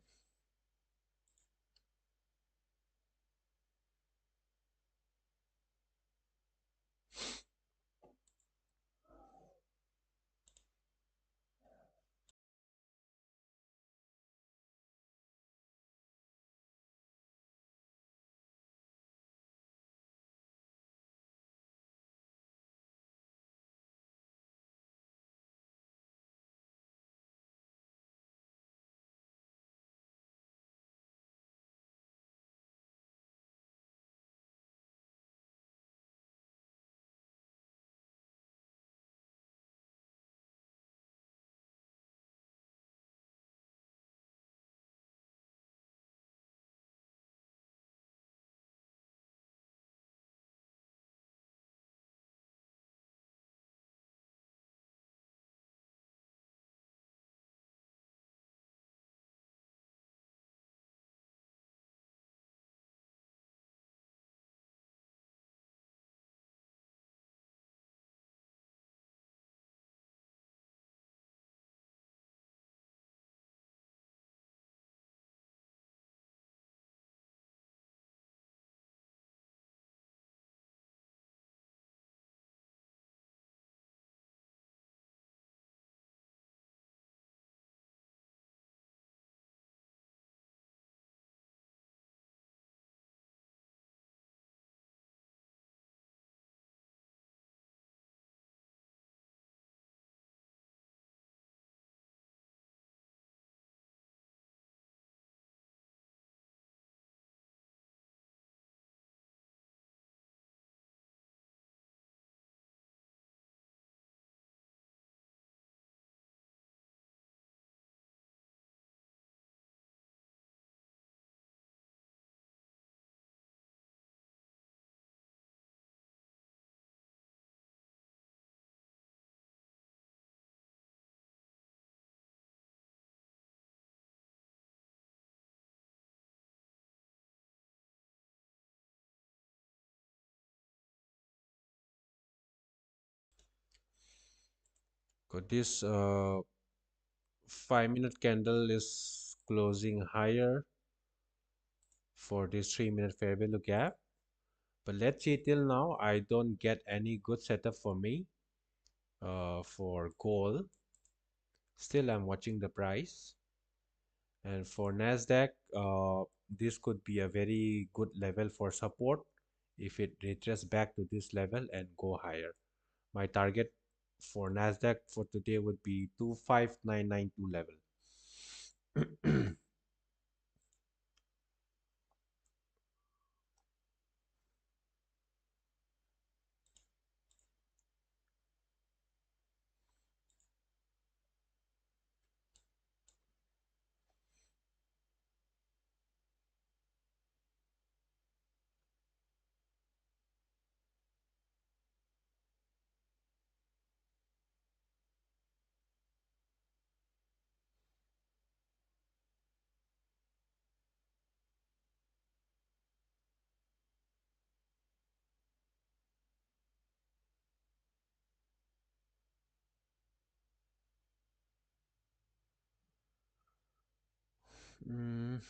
Got this 5 minute candle is closing higher for this 3 minute fair value gap. But let's see, till now I don't get any good setup for me for gold. Still I'm watching the price. And for Nasdaq, this could be a very good level for support if it retraces back to this level and go higher. My target for Nasdaq for today would be 25992 level. Mm,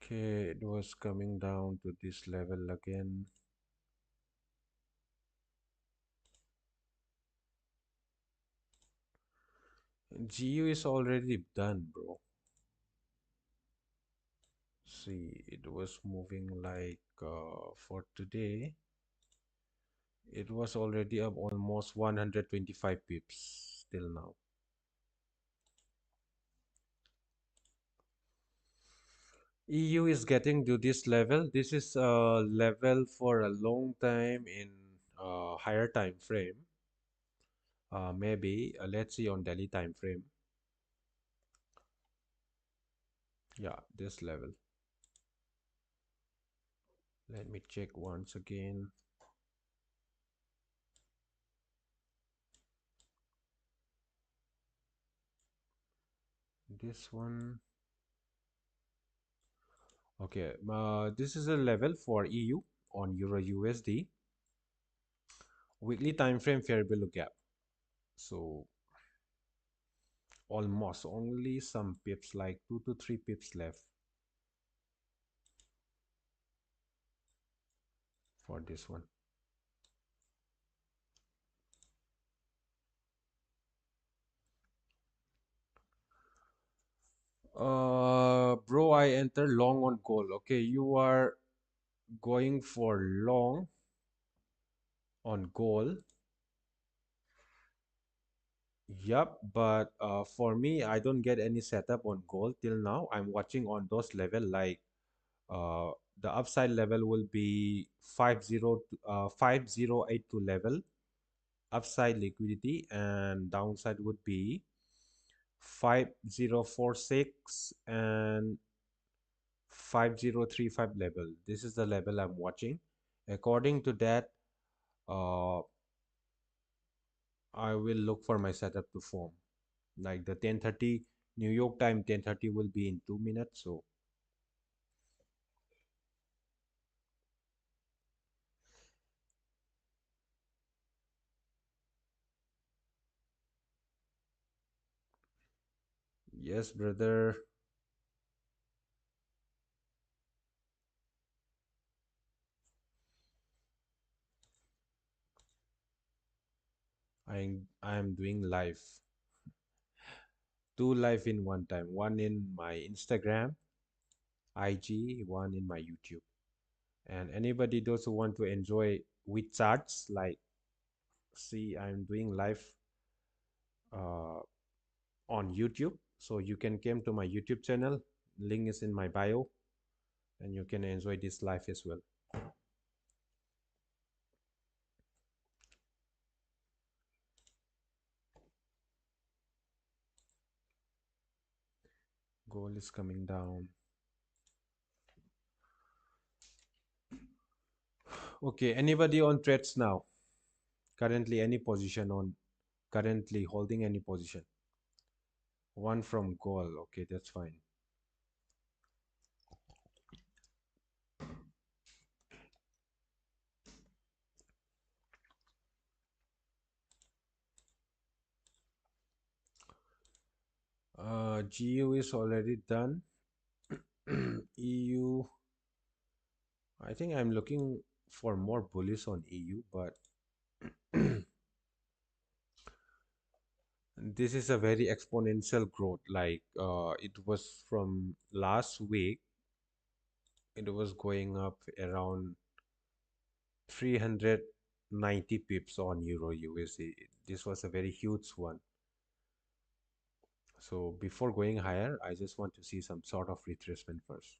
okay, it was coming down to this level again. GU is already done, bro. See, it was moving like for today, it was already up almost 125 pips till now. EU is getting to this level. This is a level for a long time in higher time frame. Maybe let's see on daily time frame. Yeah, this level. Let me check once again. This one. Okay, this is a level for EU on Euro USD. Weekly time frame fair below gap. So almost only some pips, like 2 to 3 pips left for this one. Bro, I enter long on gold. Okay, you are going for long on gold. Yup, but for me, I don't get any setup on gold till now. I'm watching on those level, like uh the upside level will be 5082 level upside liquidity, and downside would be 5046 and 5035 level. This is the level I'm watching. According to that, uh I will look for my setup to form. Like the 10:30 New York time, 10:30 will be in 2 minutes. So yes, brother. I am doing live, two live in one time. One in my Instagram, IG, one in my YouTube. And anybody those who want to enjoy with charts, like, see, I'm doing live uh, on YouTube. So you can come to my YouTube channel. Link is in my bio, and you can enjoy this live as well. Gold is coming down. Okay, anybody on trades now? Currently, any position on currently holding any position? One from goal. Okay, that's fine. GU is already done. EU, I think I'm looking for more bullish on EU, but this is a very exponential growth. Like it was from last week, it was going up around 390 pips on Euro USD. This was a very huge one. So before going higher, I just want to see some sort of retracement first.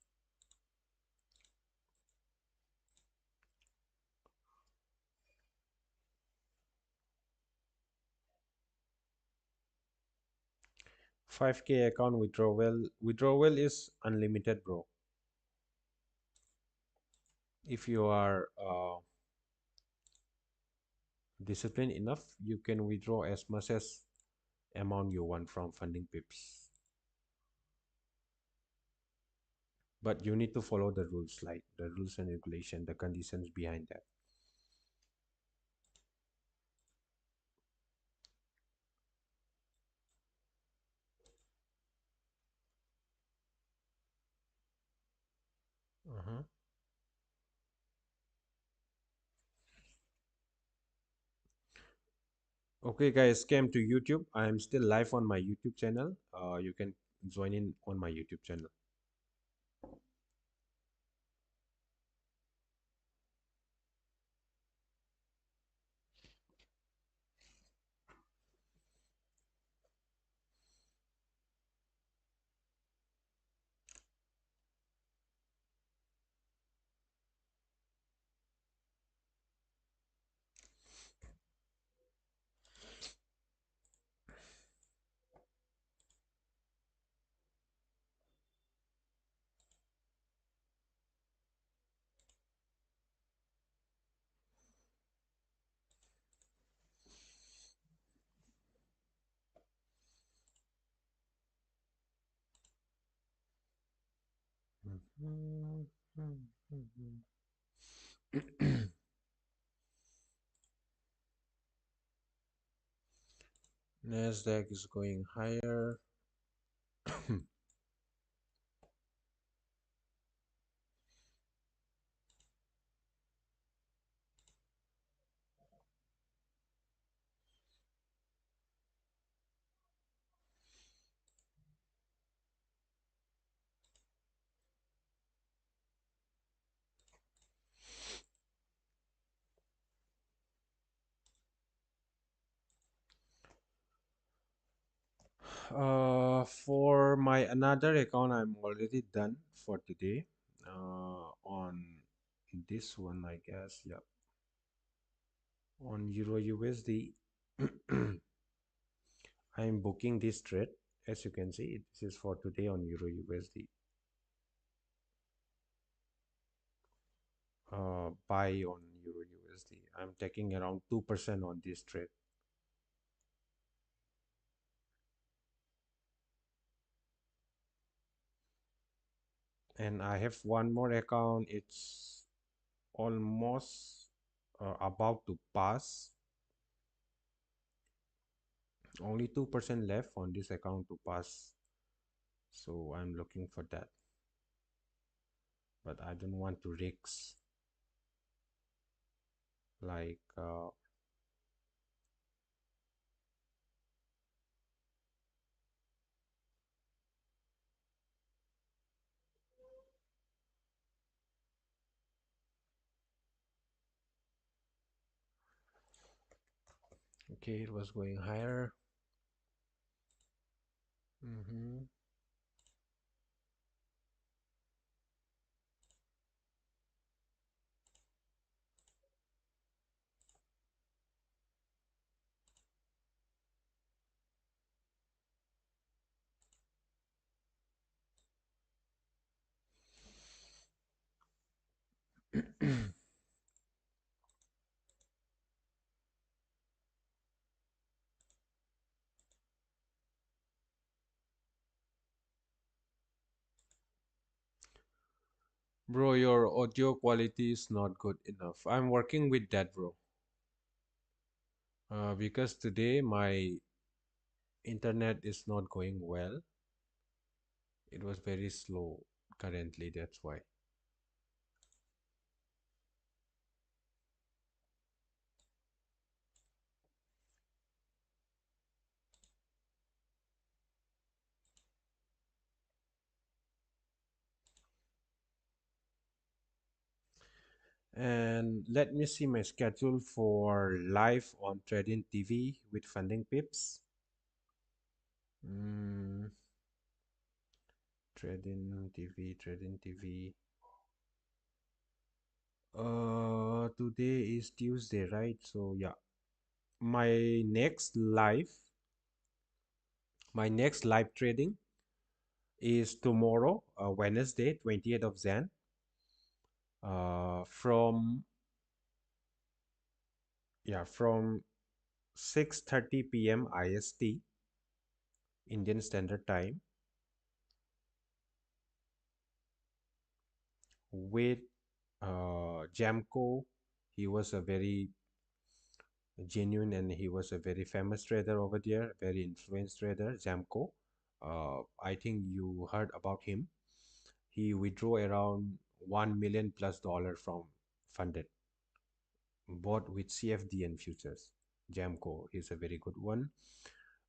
Five K account withdrawal is unlimited, bro. If you are disciplined enough, you can withdraw as much as amount you want from funding pips. But you need to follow the rules, like the rules and regulation, the conditions behind that. Uh-huh. Okay, guys, came to YouTube. I am still live on my YouTube channel. You can join in on my YouTube channel. Nasdaq is going higher. For my another account, I'm already done for today. On this one, I guess, yeah. On Euro USD, I'm booking this trade. As you can see, this is for today on Euro USD. Buy on Euro USD. I'm taking around 2% on this trade. And I have one more account. It's almost about to pass. Only 2% left on this account to pass. So I'm looking for that. But I don't want to risk like okay, it was going higher. Mm-hmm. Bro, your audio quality is not good enough. I'm working with that, bro. Because today my internet is not going well. It was very slow currently, that's why. And let me see my schedule for live on Trading TV with Funding Pips. Mm, Trading TV. Today is Tuesday, right? So yeah, my next live, my next live trading is tomorrow, Wednesday, 28th of Jan, from from 6:30 p.m. IST, Indian Standard Time, with Jamco. He was a very genuine and he was a very famous trader over there, very influenced trader, Jamco. I think you heard about him. He withdrew around 1 million plus dollar from funded, bought with CFD and futures. Jamco is a very good one.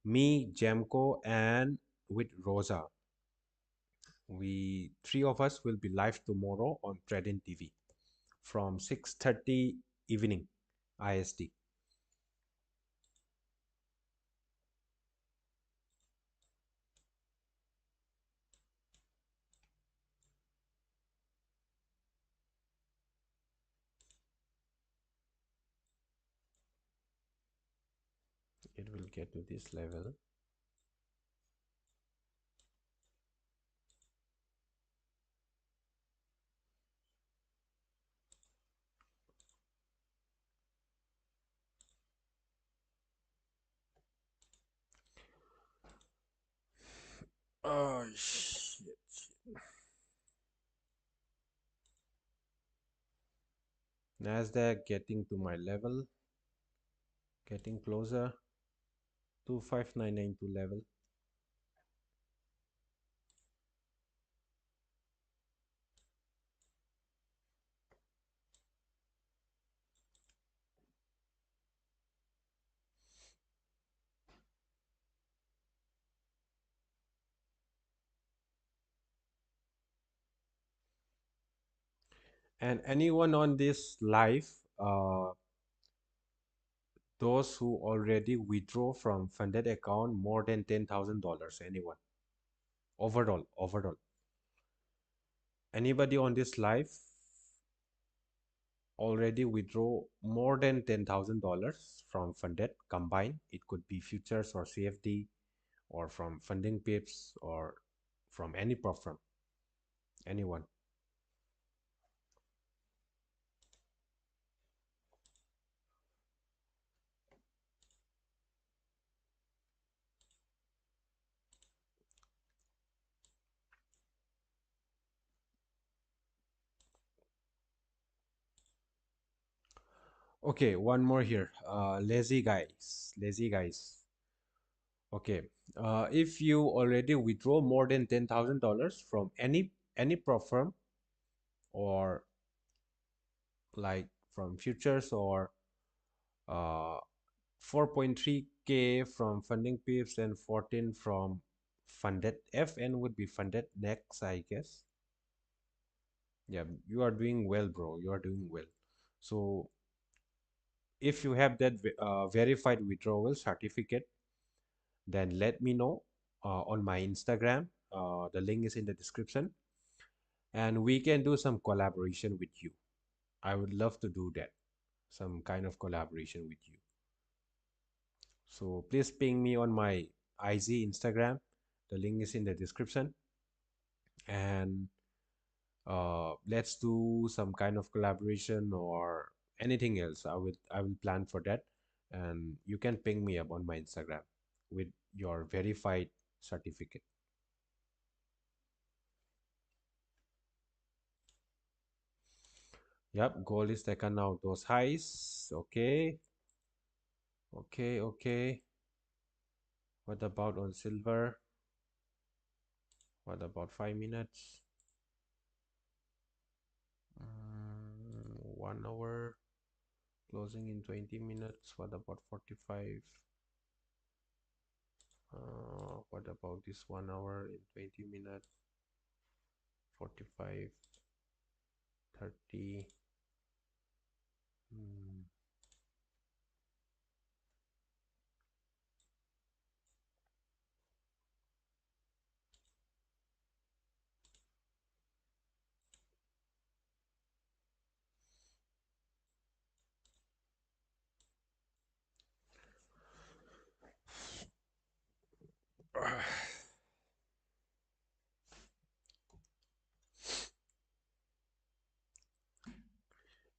Me, Jamco, and with Rosa, we three of us will be live tomorrow on Trading TV from 6:30 evening IST. It will get to this level. Oh shit. Nasdaq getting to my level, getting closer to 5992 level. And anyone on this live, those who already withdraw from funded account more than $10,000, anyone, overall, anybody on this live already withdraw more than $10,000 from funded combined. It could be futures or CFD or from funding pips or from any prop firm, anyone. Okay, one more here. Lazy guys. Okay, if you already withdraw more than $10,000 from any prop firm or like from futures or uh 4.3K from funding pips and 14 from funded, FN would be funded next, I guess. Yeah, you are doing well, bro. You are doing well. So if you have that verified withdrawal certificate, then let me know on my Instagram. The link is in the description, and we can do some collaboration with you. I would love to do that, some kind of collaboration with you. So please ping me on my IG Instagram. The link is in the description, and let's do some kind of collaboration or anything else. I will plan for that, and you can ping me up on my Instagram with your verified certificate. Yep, gold is taken out those highs. Okay, okay, okay. What about on silver? What about 5 minutes? 1 hour closing in 20 minutes. What about 45? What about this 1 hour in 20 minutes? 45, 30. Hmm.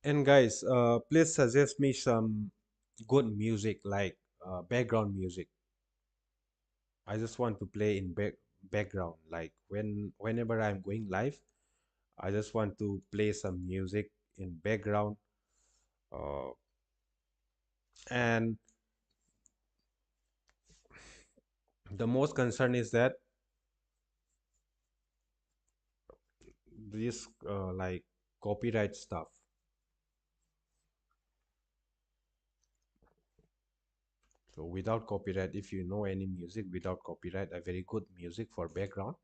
And guys, please suggest me some good music, like background music. I just want to play in background, like whenever I'm going live, I just want to play some music in background. Uh, and the most concern is that this like copyright stuff. So without copyright, if you know any music without copyright, a very good music for background,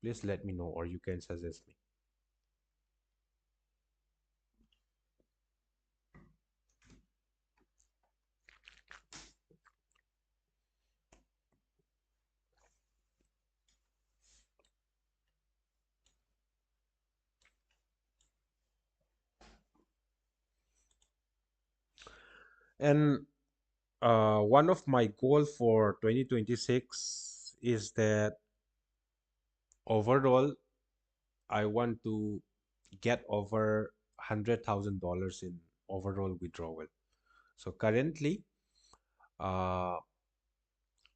please let me know, or you can suggest me. And one of my goals for 2026 is that overall I want to get over $100,000 in overall withdrawal. So currently, uh,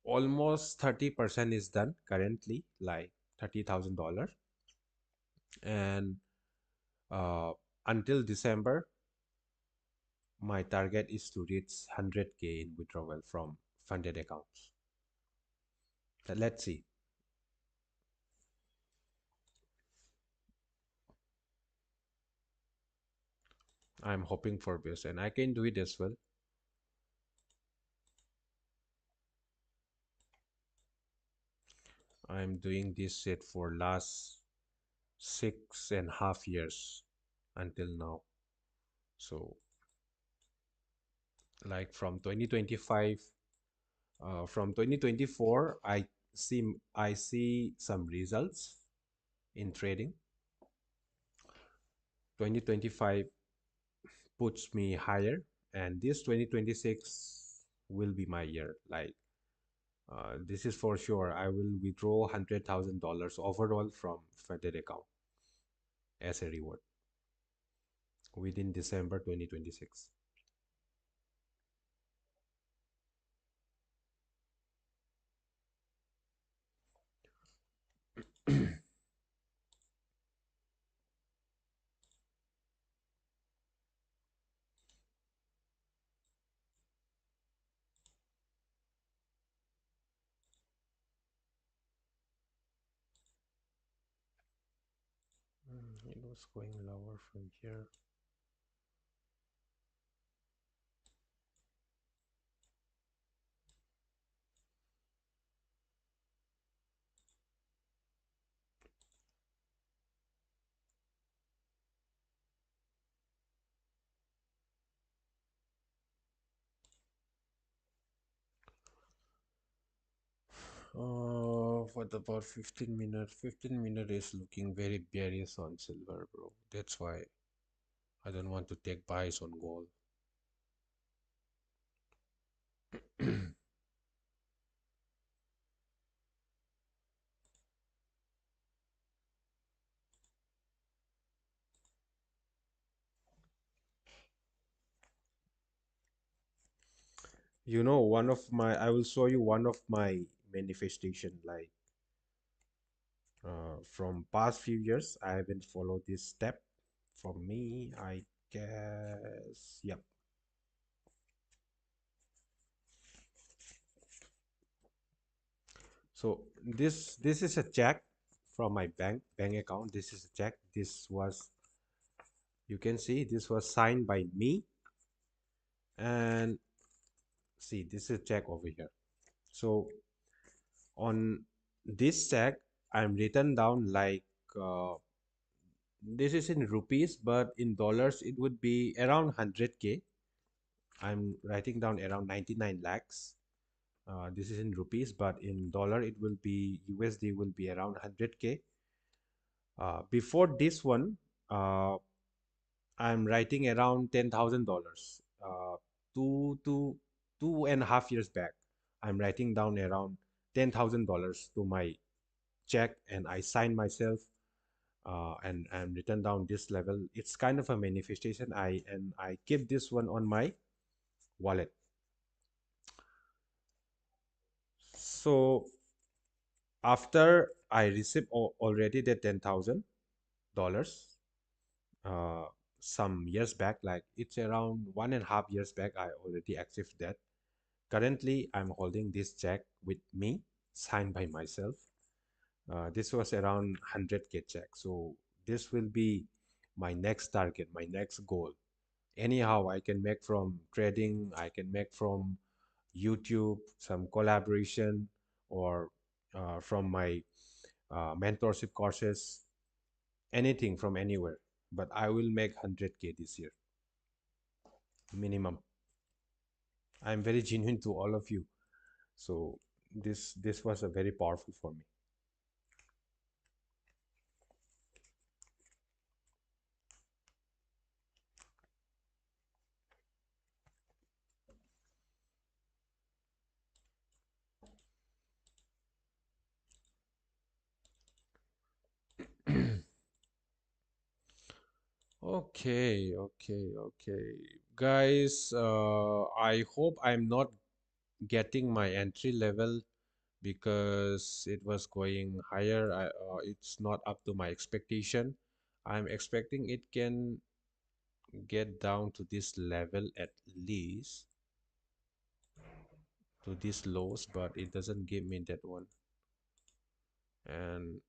almost 30% is done currently, like $30,000. And uh, until December, my target is to reach 100K in withdrawal from funded accounts. Let's see. I'm hoping for this, and I can do it as well. I'm doing this set for last 6.5 years until now. So, like from 2025, from 2024, I see some results in trading. 2025 puts me higher, and this 2026 will be my year. Like this is for sure. I will withdraw $100,000 overall from funded account as a reward within December 2026. It was going lower from here. What about 15 minutes? 15 minute is looking very bearish on silver, bro. That's why I don't want to take buys on gold. I will show you one of my manifestation, like from past few years, I haven't followed this step. For me, I guess. Yep. So this is a check from my bank account. This is a check. This was, you can see, this was signed by me, and see, this is a check over here. So on this check, I'm written down like, uh, this is in rupees, but in dollars it would be around 100K. I'm writing down around 99 lakhs. This is in rupees, but in dollar it will be, USD will be around 100K. Before this one, uh, I'm writing around $10,000. Two and a half years back, I'm writing down around $10,000 to my check, and I sign myself, and written down this level. It's kind of a manifestation. I keep this one on my wallet. So after I receive already the $10,000, uh, some years back, like it's around 1.5 years back, I already achieved that. Currently, I'm holding this check with me, signed by myself. This was around 100K check. So this will be my next target, my next goal. Anyhow, I can make from trading, I can make from YouTube, some collaboration, or from my mentorship courses, anything from anywhere. But I will make 100K this year, minimum. I'm very genuine to all of you. So this was a very powerful for me. Okay, okay, okay. Guys, I hope I'm not getting my entry level because it was going higher. It's not up to my expectation. I'm expecting it can get down to this level at least, to this lows, but it doesn't give me that one. And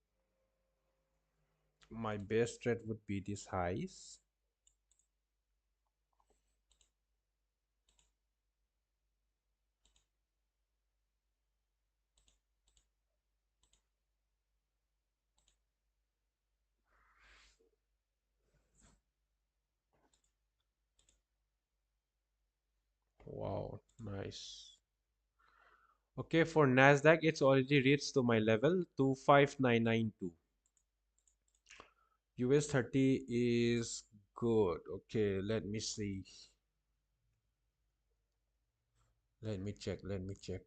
my best trade would be this highs. Wow, nice. Okay, for Nasdaq, it's already reached to my level 25992. US 30 is good. Okay, let me see. Let me check. Let me check.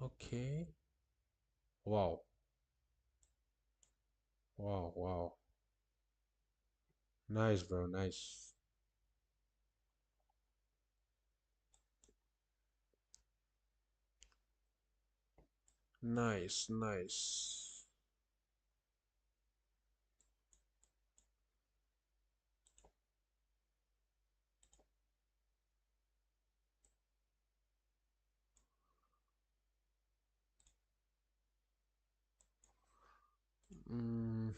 Okay. Wow. Wow. Wow. Nice, bro. Nice. Nice. Nice. Mm.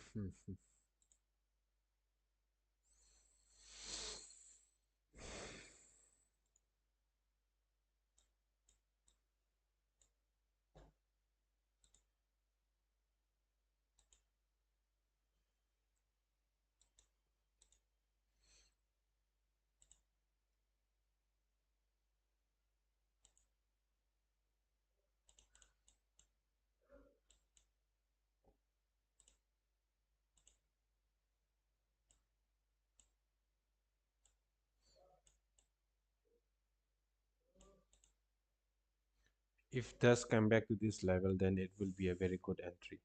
If does come back to this level, then it will be a very good entry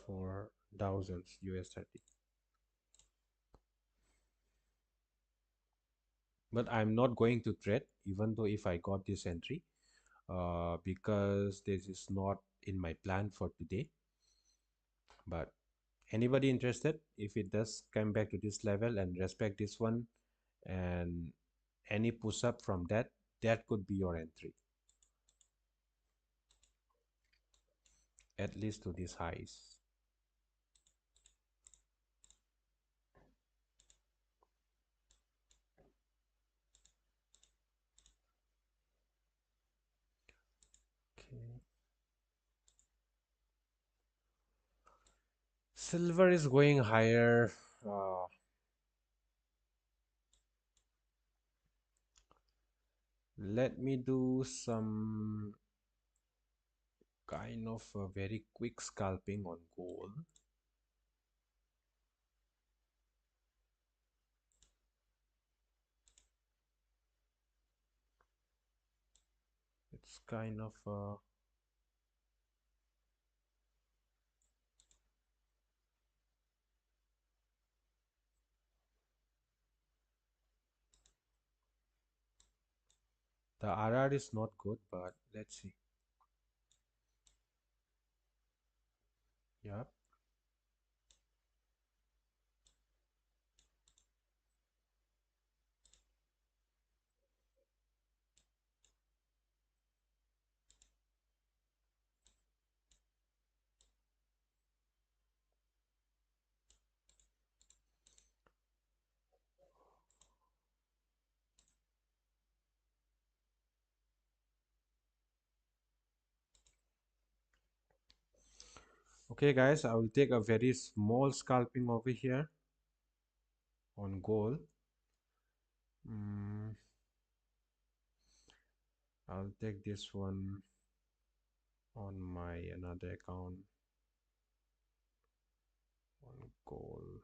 for thousands US 30. But I'm not going to trade, even though if I got this entry, because this is not in my plan for today. But Anybody interested? If it does come back to this level and respect this one, and any push up from that, that could be your entry, at least to these highs. Okay. Silver is going higher. Uh, Let me do some kind of a very quick scalping on gold. It's kind of the RR is not good, but let's see. Yep. Okay, guys, I will take a very small scalping over here on gold. Mm, I'll take this one on my another account on gold.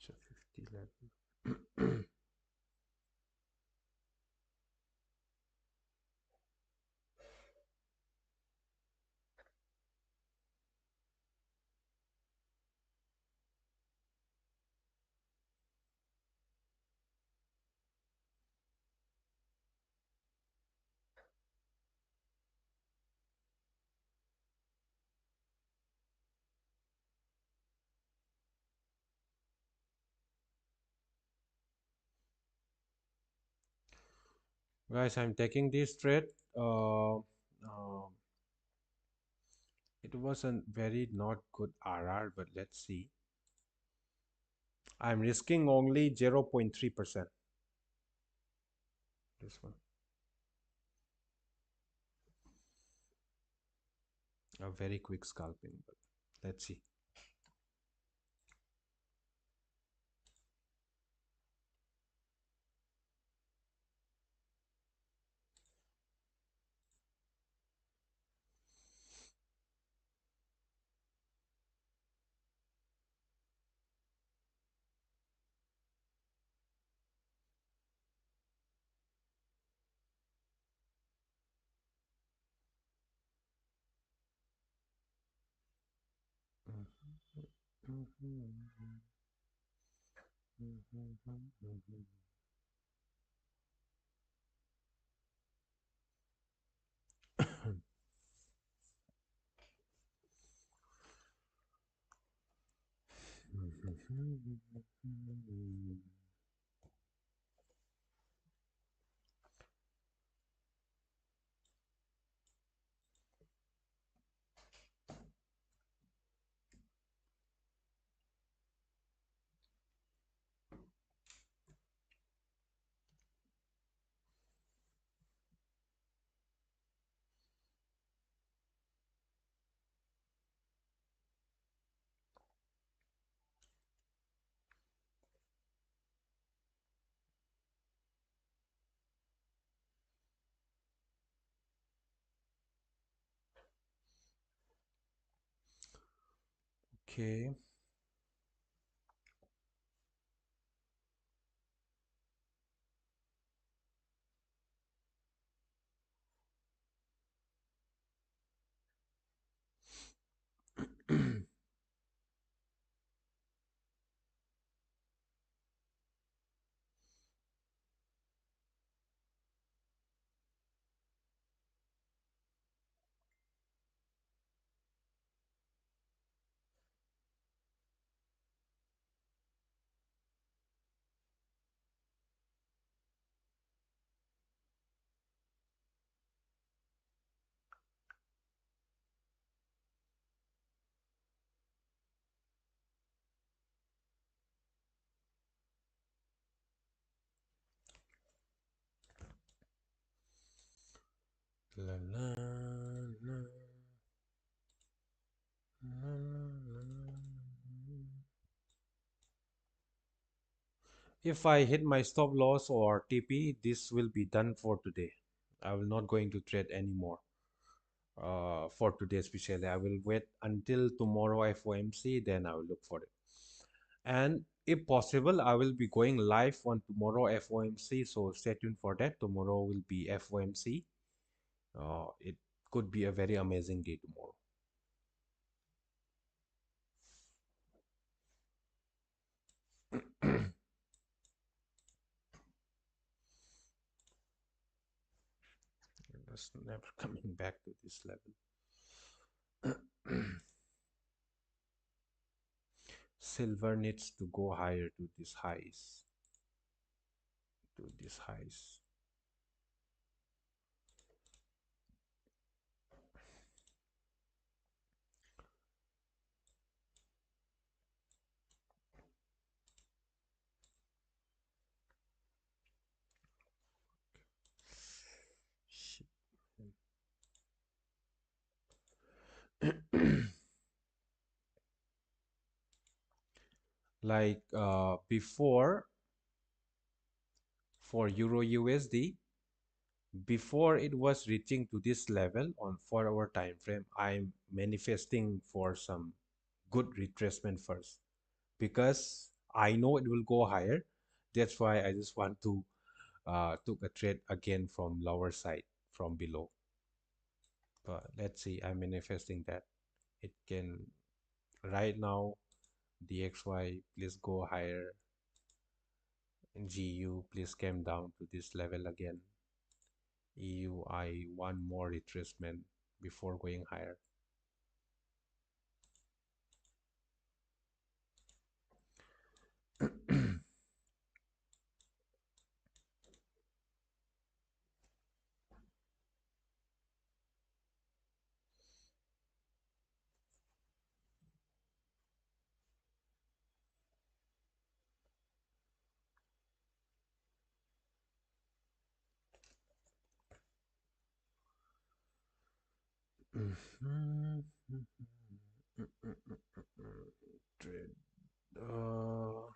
It's a 50 level. Guys, I'm taking this trade. It was a very not good RR, but let's see. I'm risking only 0.3%. This one, a very quick scalping, but let's see. Okay. La, la, la, la, la, la. If I hit my stop loss or TP, this will be done for today. I will not going to trade anymore. For today especially, I will wait until tomorrow FOMC, then I will look for it. And if possible, I will be going live on tomorrow FOMC, so stay tuned for that. Tomorrow will be FOMC. It could be a very amazing day tomorrow. It's never coming back to this level. Silver needs to go higher to these highs. To these highs. Shit. Like before, for Euro USD, before it was reaching to this level on 4 hour time frame, I'm manifesting for some good retracement first because I know it will go higher. That's why I just want to took a trade again from lower side, from below. But let's see, I'm manifesting that it can right now. DXY, please go higher. GU, please come down to this level again. EU, I want more retracement before going higher. Trade. Uh,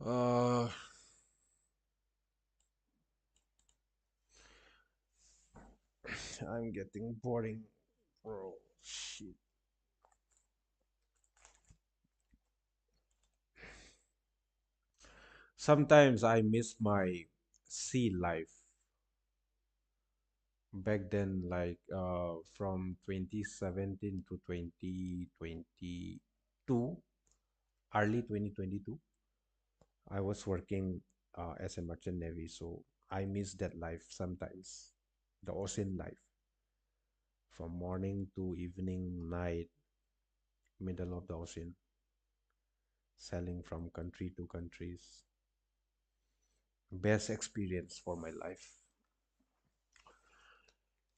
uh, I'm getting boring, bro. Shit. Sometimes I miss my sea life back then, like from 2017 to 2022, early 2022. I was working as a merchant navy, so I miss that life sometimes. The ocean life, from morning to evening, night, middle of the ocean, sailing from country to countries. Best experience for my life.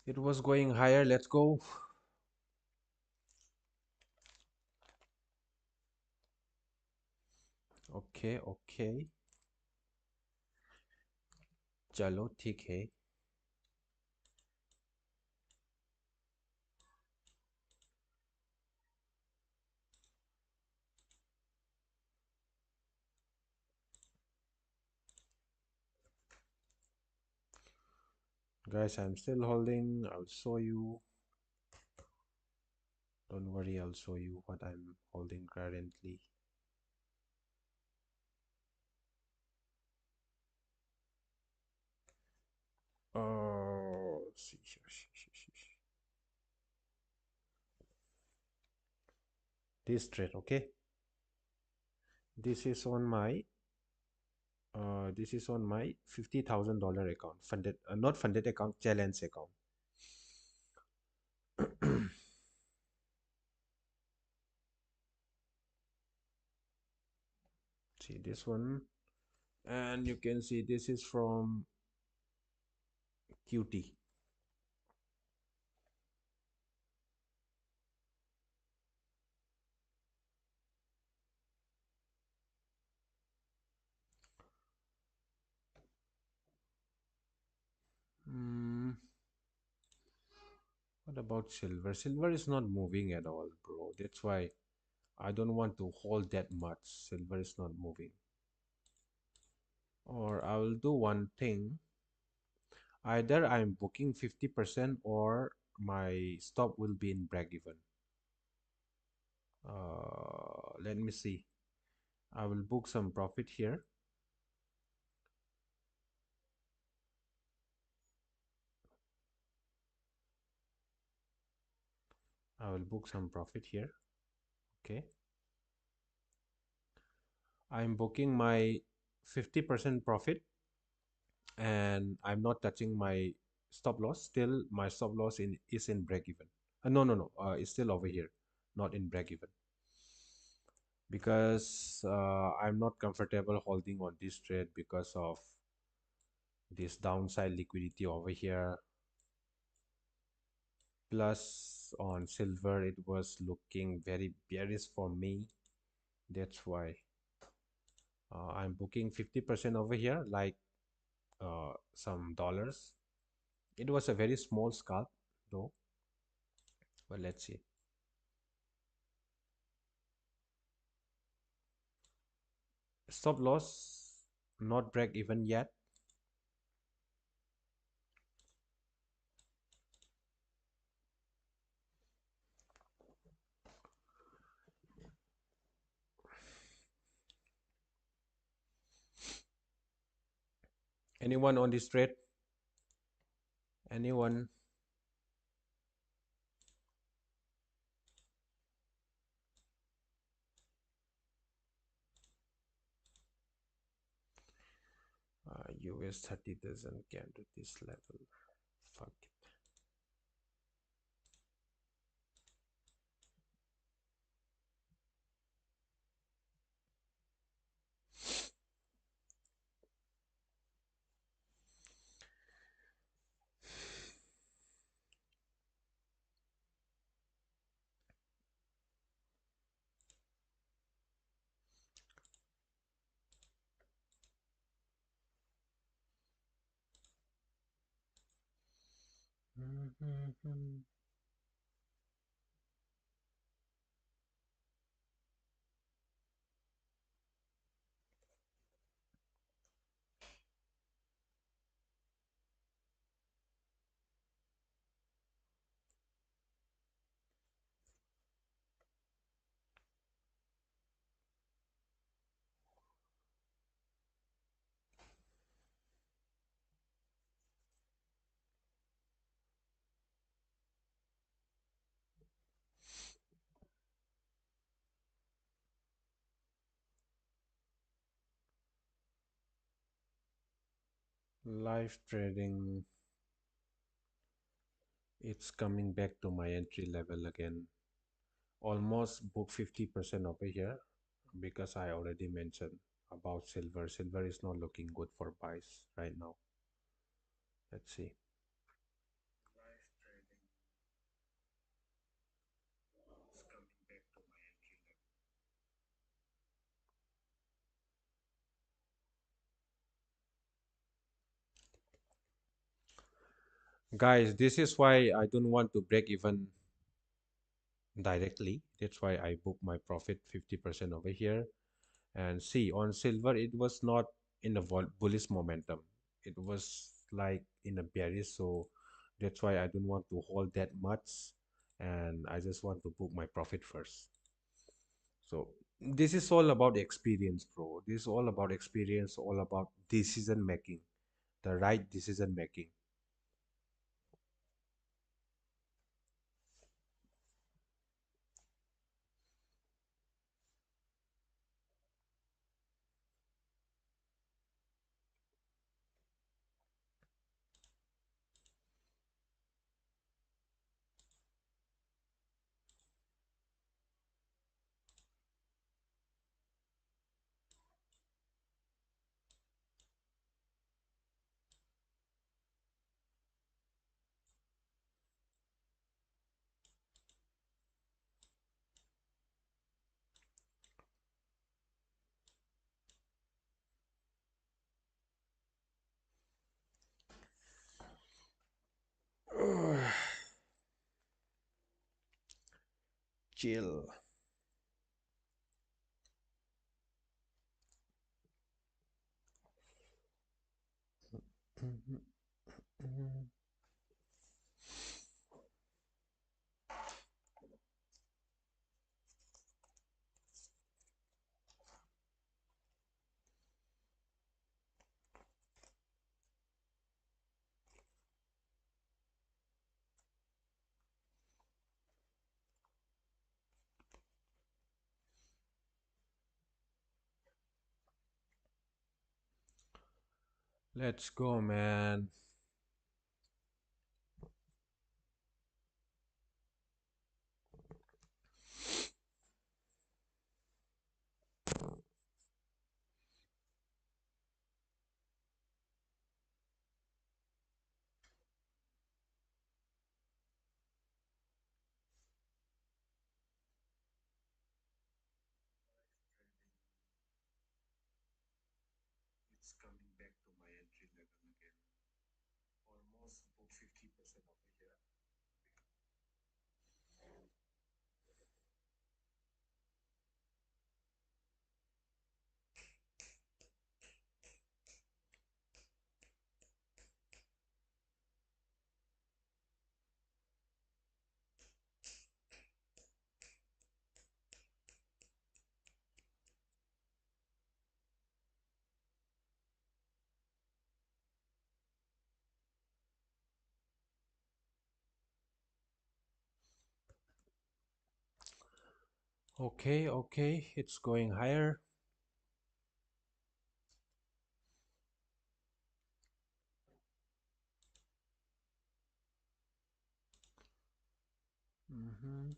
It was going higher. Let's go. Okay, okay. चलो ठीक है. Guys, I'm still holding. I'll show you. Don't worry, I'll show you what I'm holding currently. Oh, see. this trade. Okay, this is on my $50,000 account, funded, not funded account, challenge account. See this one, and you can see this is from QT. Hmm, what about silver? Silver is not moving at all, bro. That's why I don't want to hold that much. Silver is not moving. Or I will do one thing. Either I'm booking 50% or my stop will be in break even. Let me see. I will book some profit here. I will book some profit here. Okay. I'm booking my 50% profit and I'm not touching my stop loss. Still, my stop loss is in break even. No, no, no. It's still over here, not in break even, because I'm not comfortable holding on this trade because of this downside liquidity over here. Plus, on silver, it was looking very bearish for me. That's why I'm booking 50% over here, like some dollars. It was a very small scalp though, but let's see. Stop loss not break even yet. Anyone on this trade? Anyone? US 30 doesn't get to this level. Fuck it. Live trading, it's coming back to my entry level again. Almost book 50% over here, because I already mentioned about silver. Silver is not looking good for buys right now. Let's see. Guys, this is why I don't want to break even directly. That's why I book my profit 50% over here. And see, on silver, it was not in a bullish momentum. It was like in a bearish. So that's why I don't want to hold that much. And I just want to book my profit first. So this is all about experience, bro. This is all about experience, all about decision making, the right decision making. chill. Let's go, man. It's coming back to my entry level again. Almost book 50% of the year. Okay, okay, it's going higher. Mm-hmm.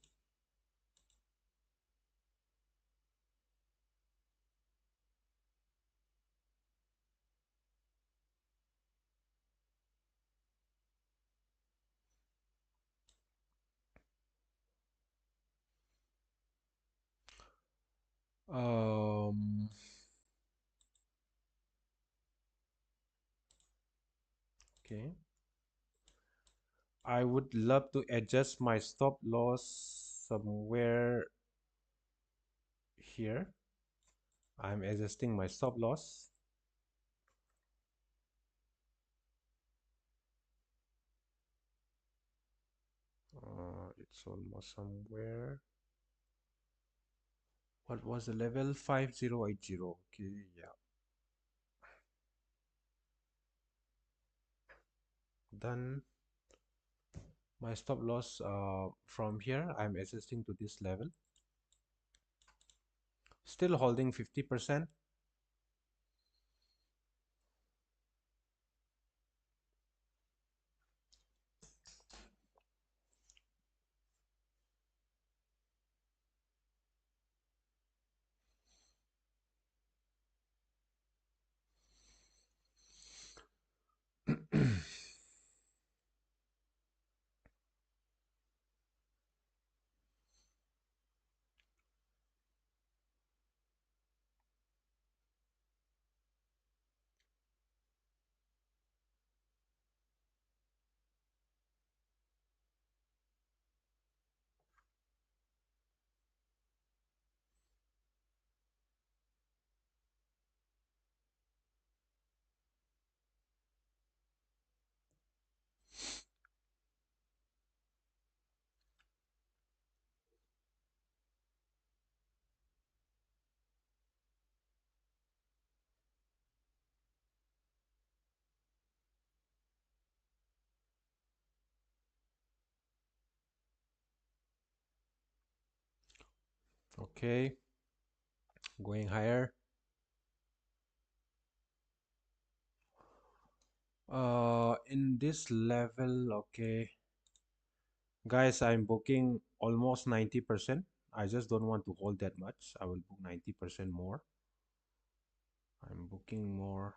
Um, okay. I would love to adjust my stop loss somewhere here. I'm adjusting my stop loss. It's almost somewhere. What was the level? 5080. Okay, yeah. Done. My stop loss from here, I'm adjusting to this level. Still holding 50%. Okay, going higher. In this level, okay. Guys, I'm booking almost 90%. I just don't want to hold that much. I will book 90% more. I'm booking more.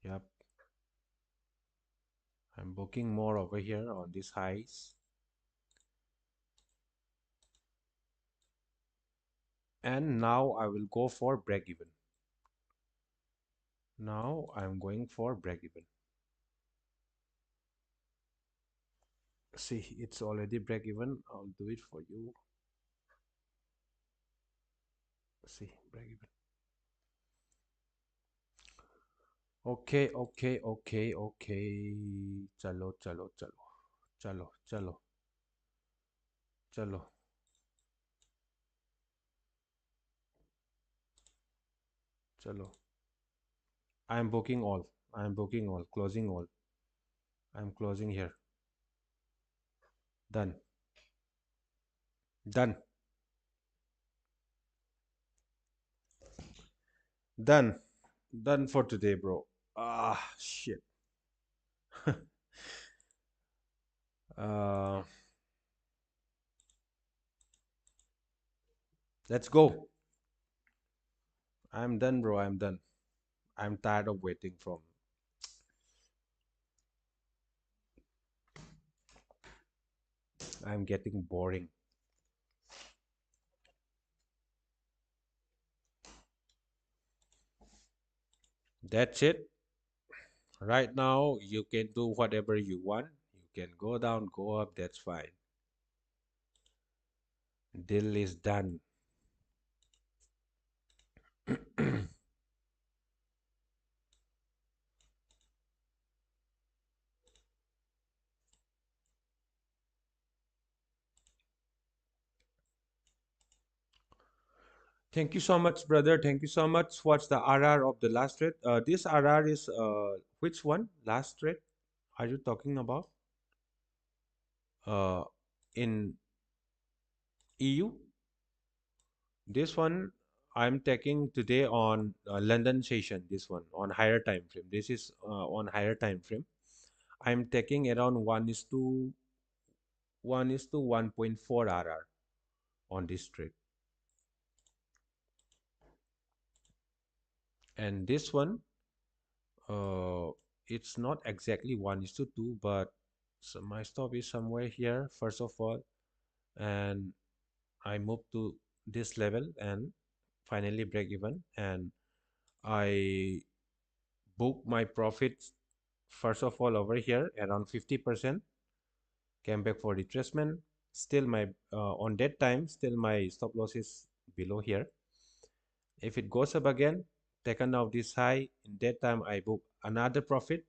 Yep. I'm booking more over here on these highs. And now I will go for break even. Now I'm going for break even. See, it's already break even. I'll do it for you. See, break even. Okay, okay, okay, okay. Chalo, chalo, chalo, chalo, chalo, chalo, chalo. I'm booking all. I'm booking all. Closing all. I'm closing here. Done. Done. Done. Done for today, bro. Ah, shit. uh, let's go. I'm done, bro. I'm done. I'm tired of waiting from. I'm getting boring. That's it. Right now, you can do whatever you want. You can go down, go up. That's fine. Deal is done. Thank you so much, brother. Thank you so much. What's the RR of the last trade? This RR is which one? Last trade? Are you talking about? Uh, in EU? This one I'm taking today on London session. This one on higher time frame. This is on higher time frame. I'm taking around 1 is to 1.4 RR on this trade. And this one, uh, it's not exactly 1 is to 2, but so my stop is somewhere here, first of all, and I move to this level and finally break even. And I book my profits first of all over here around 50%, came back for retracement. Still my on that time, still my stop loss is below here. If it goes up again, taken out this high, in that time I book another profit,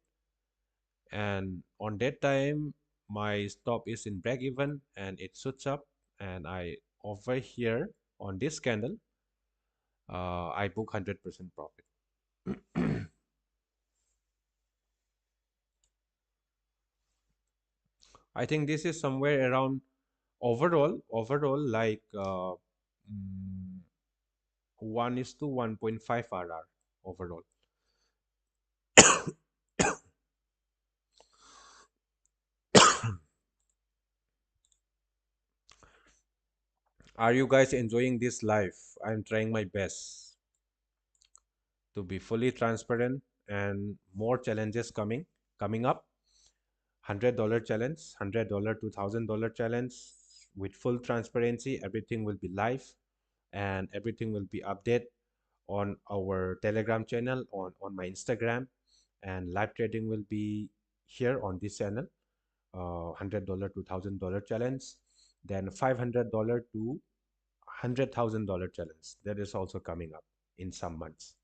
and on that time my stop is in break even and it shoots up, and I over here on this candle I book 100% profit. I think this is somewhere around overall like 1 is to 1.5 RR overall. Are you guys enjoying this live? I'm trying my best to be fully transparent, and more challenges coming up. $100 challenge, $100 to $1,000 challenge with full transparency. Everything will be live and everything will be updated on our Telegram channel, on my Instagram, and live trading will be here on this channel. $100 to $1,000 challenge, then $500 to $100,000 challenge. That is also coming up in some months.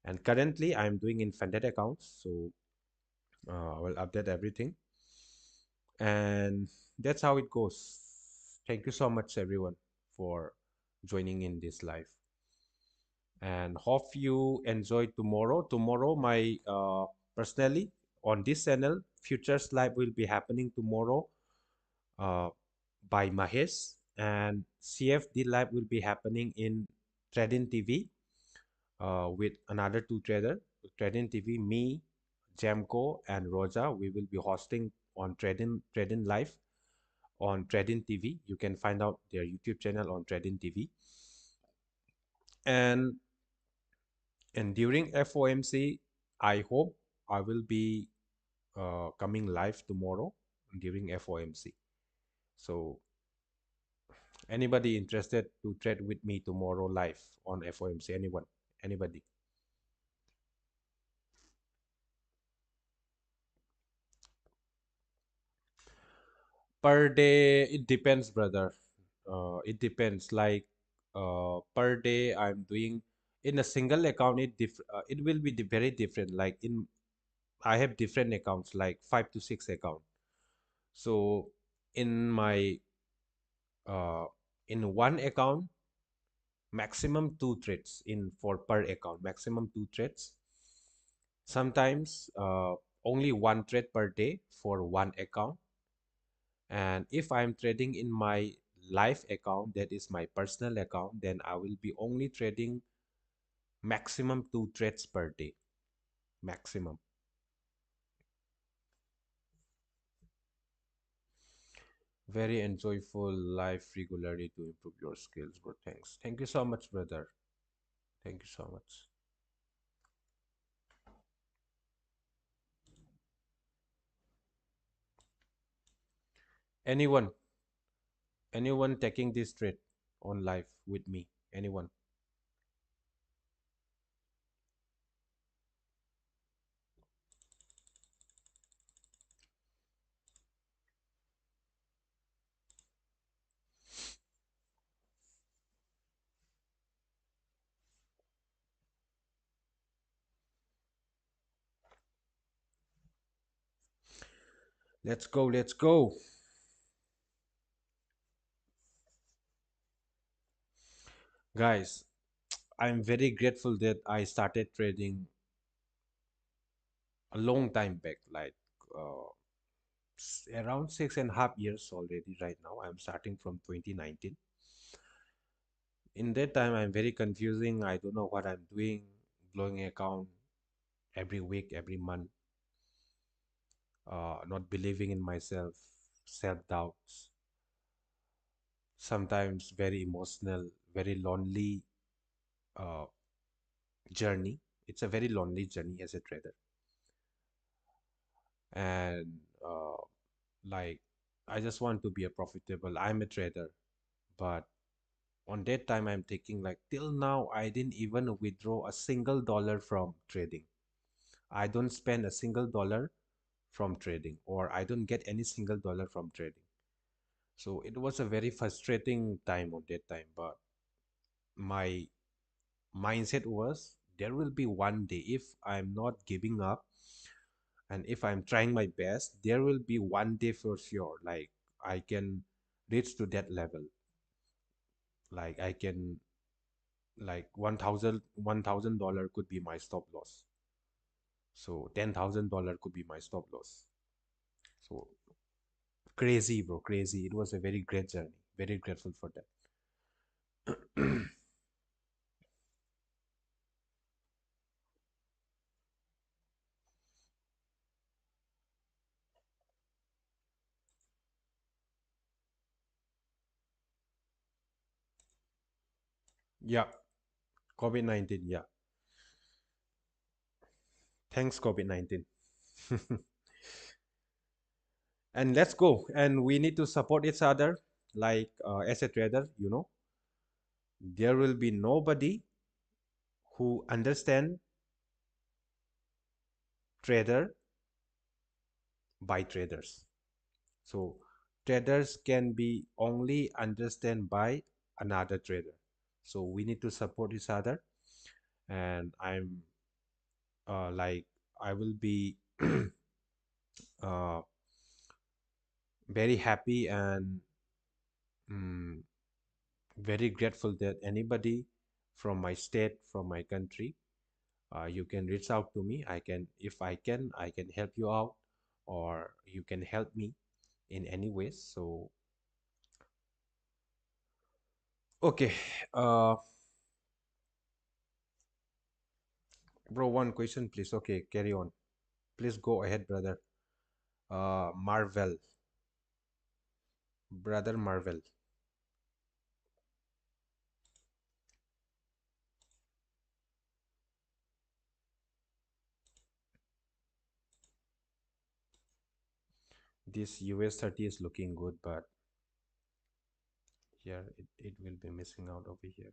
And currently, I'm doing in funded accounts, so I will update everything, and that's how it goes. Thank you so much, everyone, for joining in this live, and hope you enjoy tomorrow. Tomorrow, my personally on this channel, futures live will be happening tomorrow uh, by Mahesh, and CFD live will be happening in Trading TV with another two trader. Trading TV, me, Jamco, and Roja. We will be hosting on Trading Live on Trading TV. You can find out their YouTube channel on Trading TV. And during FOMC, I hope I will be coming live tomorrow during FOMC. So anybody interested to trade with me tomorrow live on FOMC? Anyone? Anybody? Per day, it depends, brother. It depends. Like per day, I'm doing in a single account. It will be very different. Like in I have different accounts, like 5 to 6 account. So in my uh, in one account, maximum two trades in for per account. Maximum two trades. Sometimes only one trade per day for one account. And if I'm trading in my live account, that is my personal account, then I will be only trading maximum two trades per day. Maximum. Very enjoyable life regularly to improve your skills, bro. Thanks. Thank you so much, brother. Thank you so much. Anyone, anyone taking this trade on live with me? Anyone? Let's go. Let's go. Guys, I'm very grateful that I started trading a long time back, like uh, around 6.5 years already right now. I'm starting from 2019. In that time, I'm very confusing. I don't know what I'm doing, blowing account every week, every month, not believing in myself, self-doubts, sometimes very emotional, very lonely uh, journey. It's a very lonely journey as a trader. And like, I just want to be a profitable. I'm a trader, but on that time I'm thinking like till now I didn't even withdraw a single dollar from trading. I don't spend a single dollar from trading, or I don't get any single dollar from trading. So it was a very frustrating time on that time, but my mindset was there will be one day, if I'm not giving up and if I'm trying my best, there will be one day for sure, like I can reach to that level. Like I can, like $1,000 could be my stop loss. So $10,000 could be my stop loss. So crazy, bro, crazy. It was a very great journey. Very grateful for that. Yeah, COVID-19. Yeah, thanks COVID-19. And let's go. And we need to support each other. Like as a trader, there will be nobody who understand trader by traders. So traders can be only understand by another trader. So we need to support each other. And I'm like I will be uh, very happy and mm, very grateful that anybody from my state, from my country, you can reach out to me. I can help you out, or you can help me in any ways. So okay, uh, bro, one question, please. Okay, carry on. Please go ahead, brother. Marvel, brother Marvel. This US 30 is looking good, but here it will be missing out over here.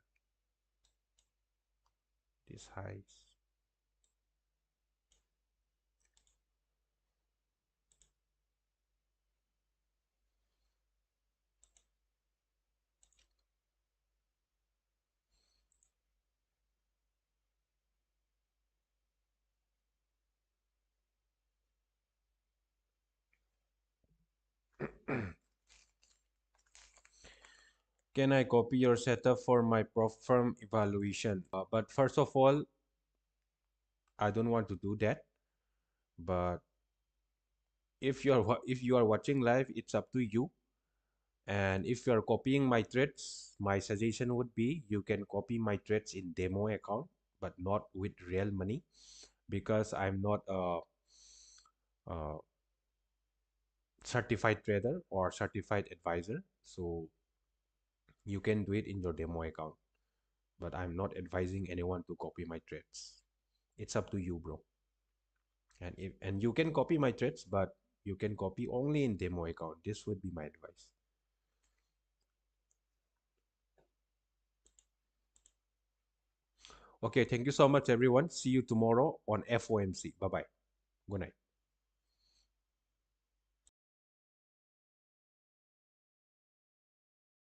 These highs. Can I copy your setup for my prof firm evaluation? But first of all, I don't want to do that. But if you are watching live, it's up to you. And if you are copying my trades, my suggestion would be you can copy my trades in demo account, but not with real money, because I'm not a certified trader or certified advisor. So you can do it in your demo account, but I'm not advising anyone to copy my trades. It's up to you, bro. And you can copy my trades, but you can copy only in demo account. This would be my advice. Okay, thank you so much, everyone. See you tomorrow on FOMC. Bye bye. Good night.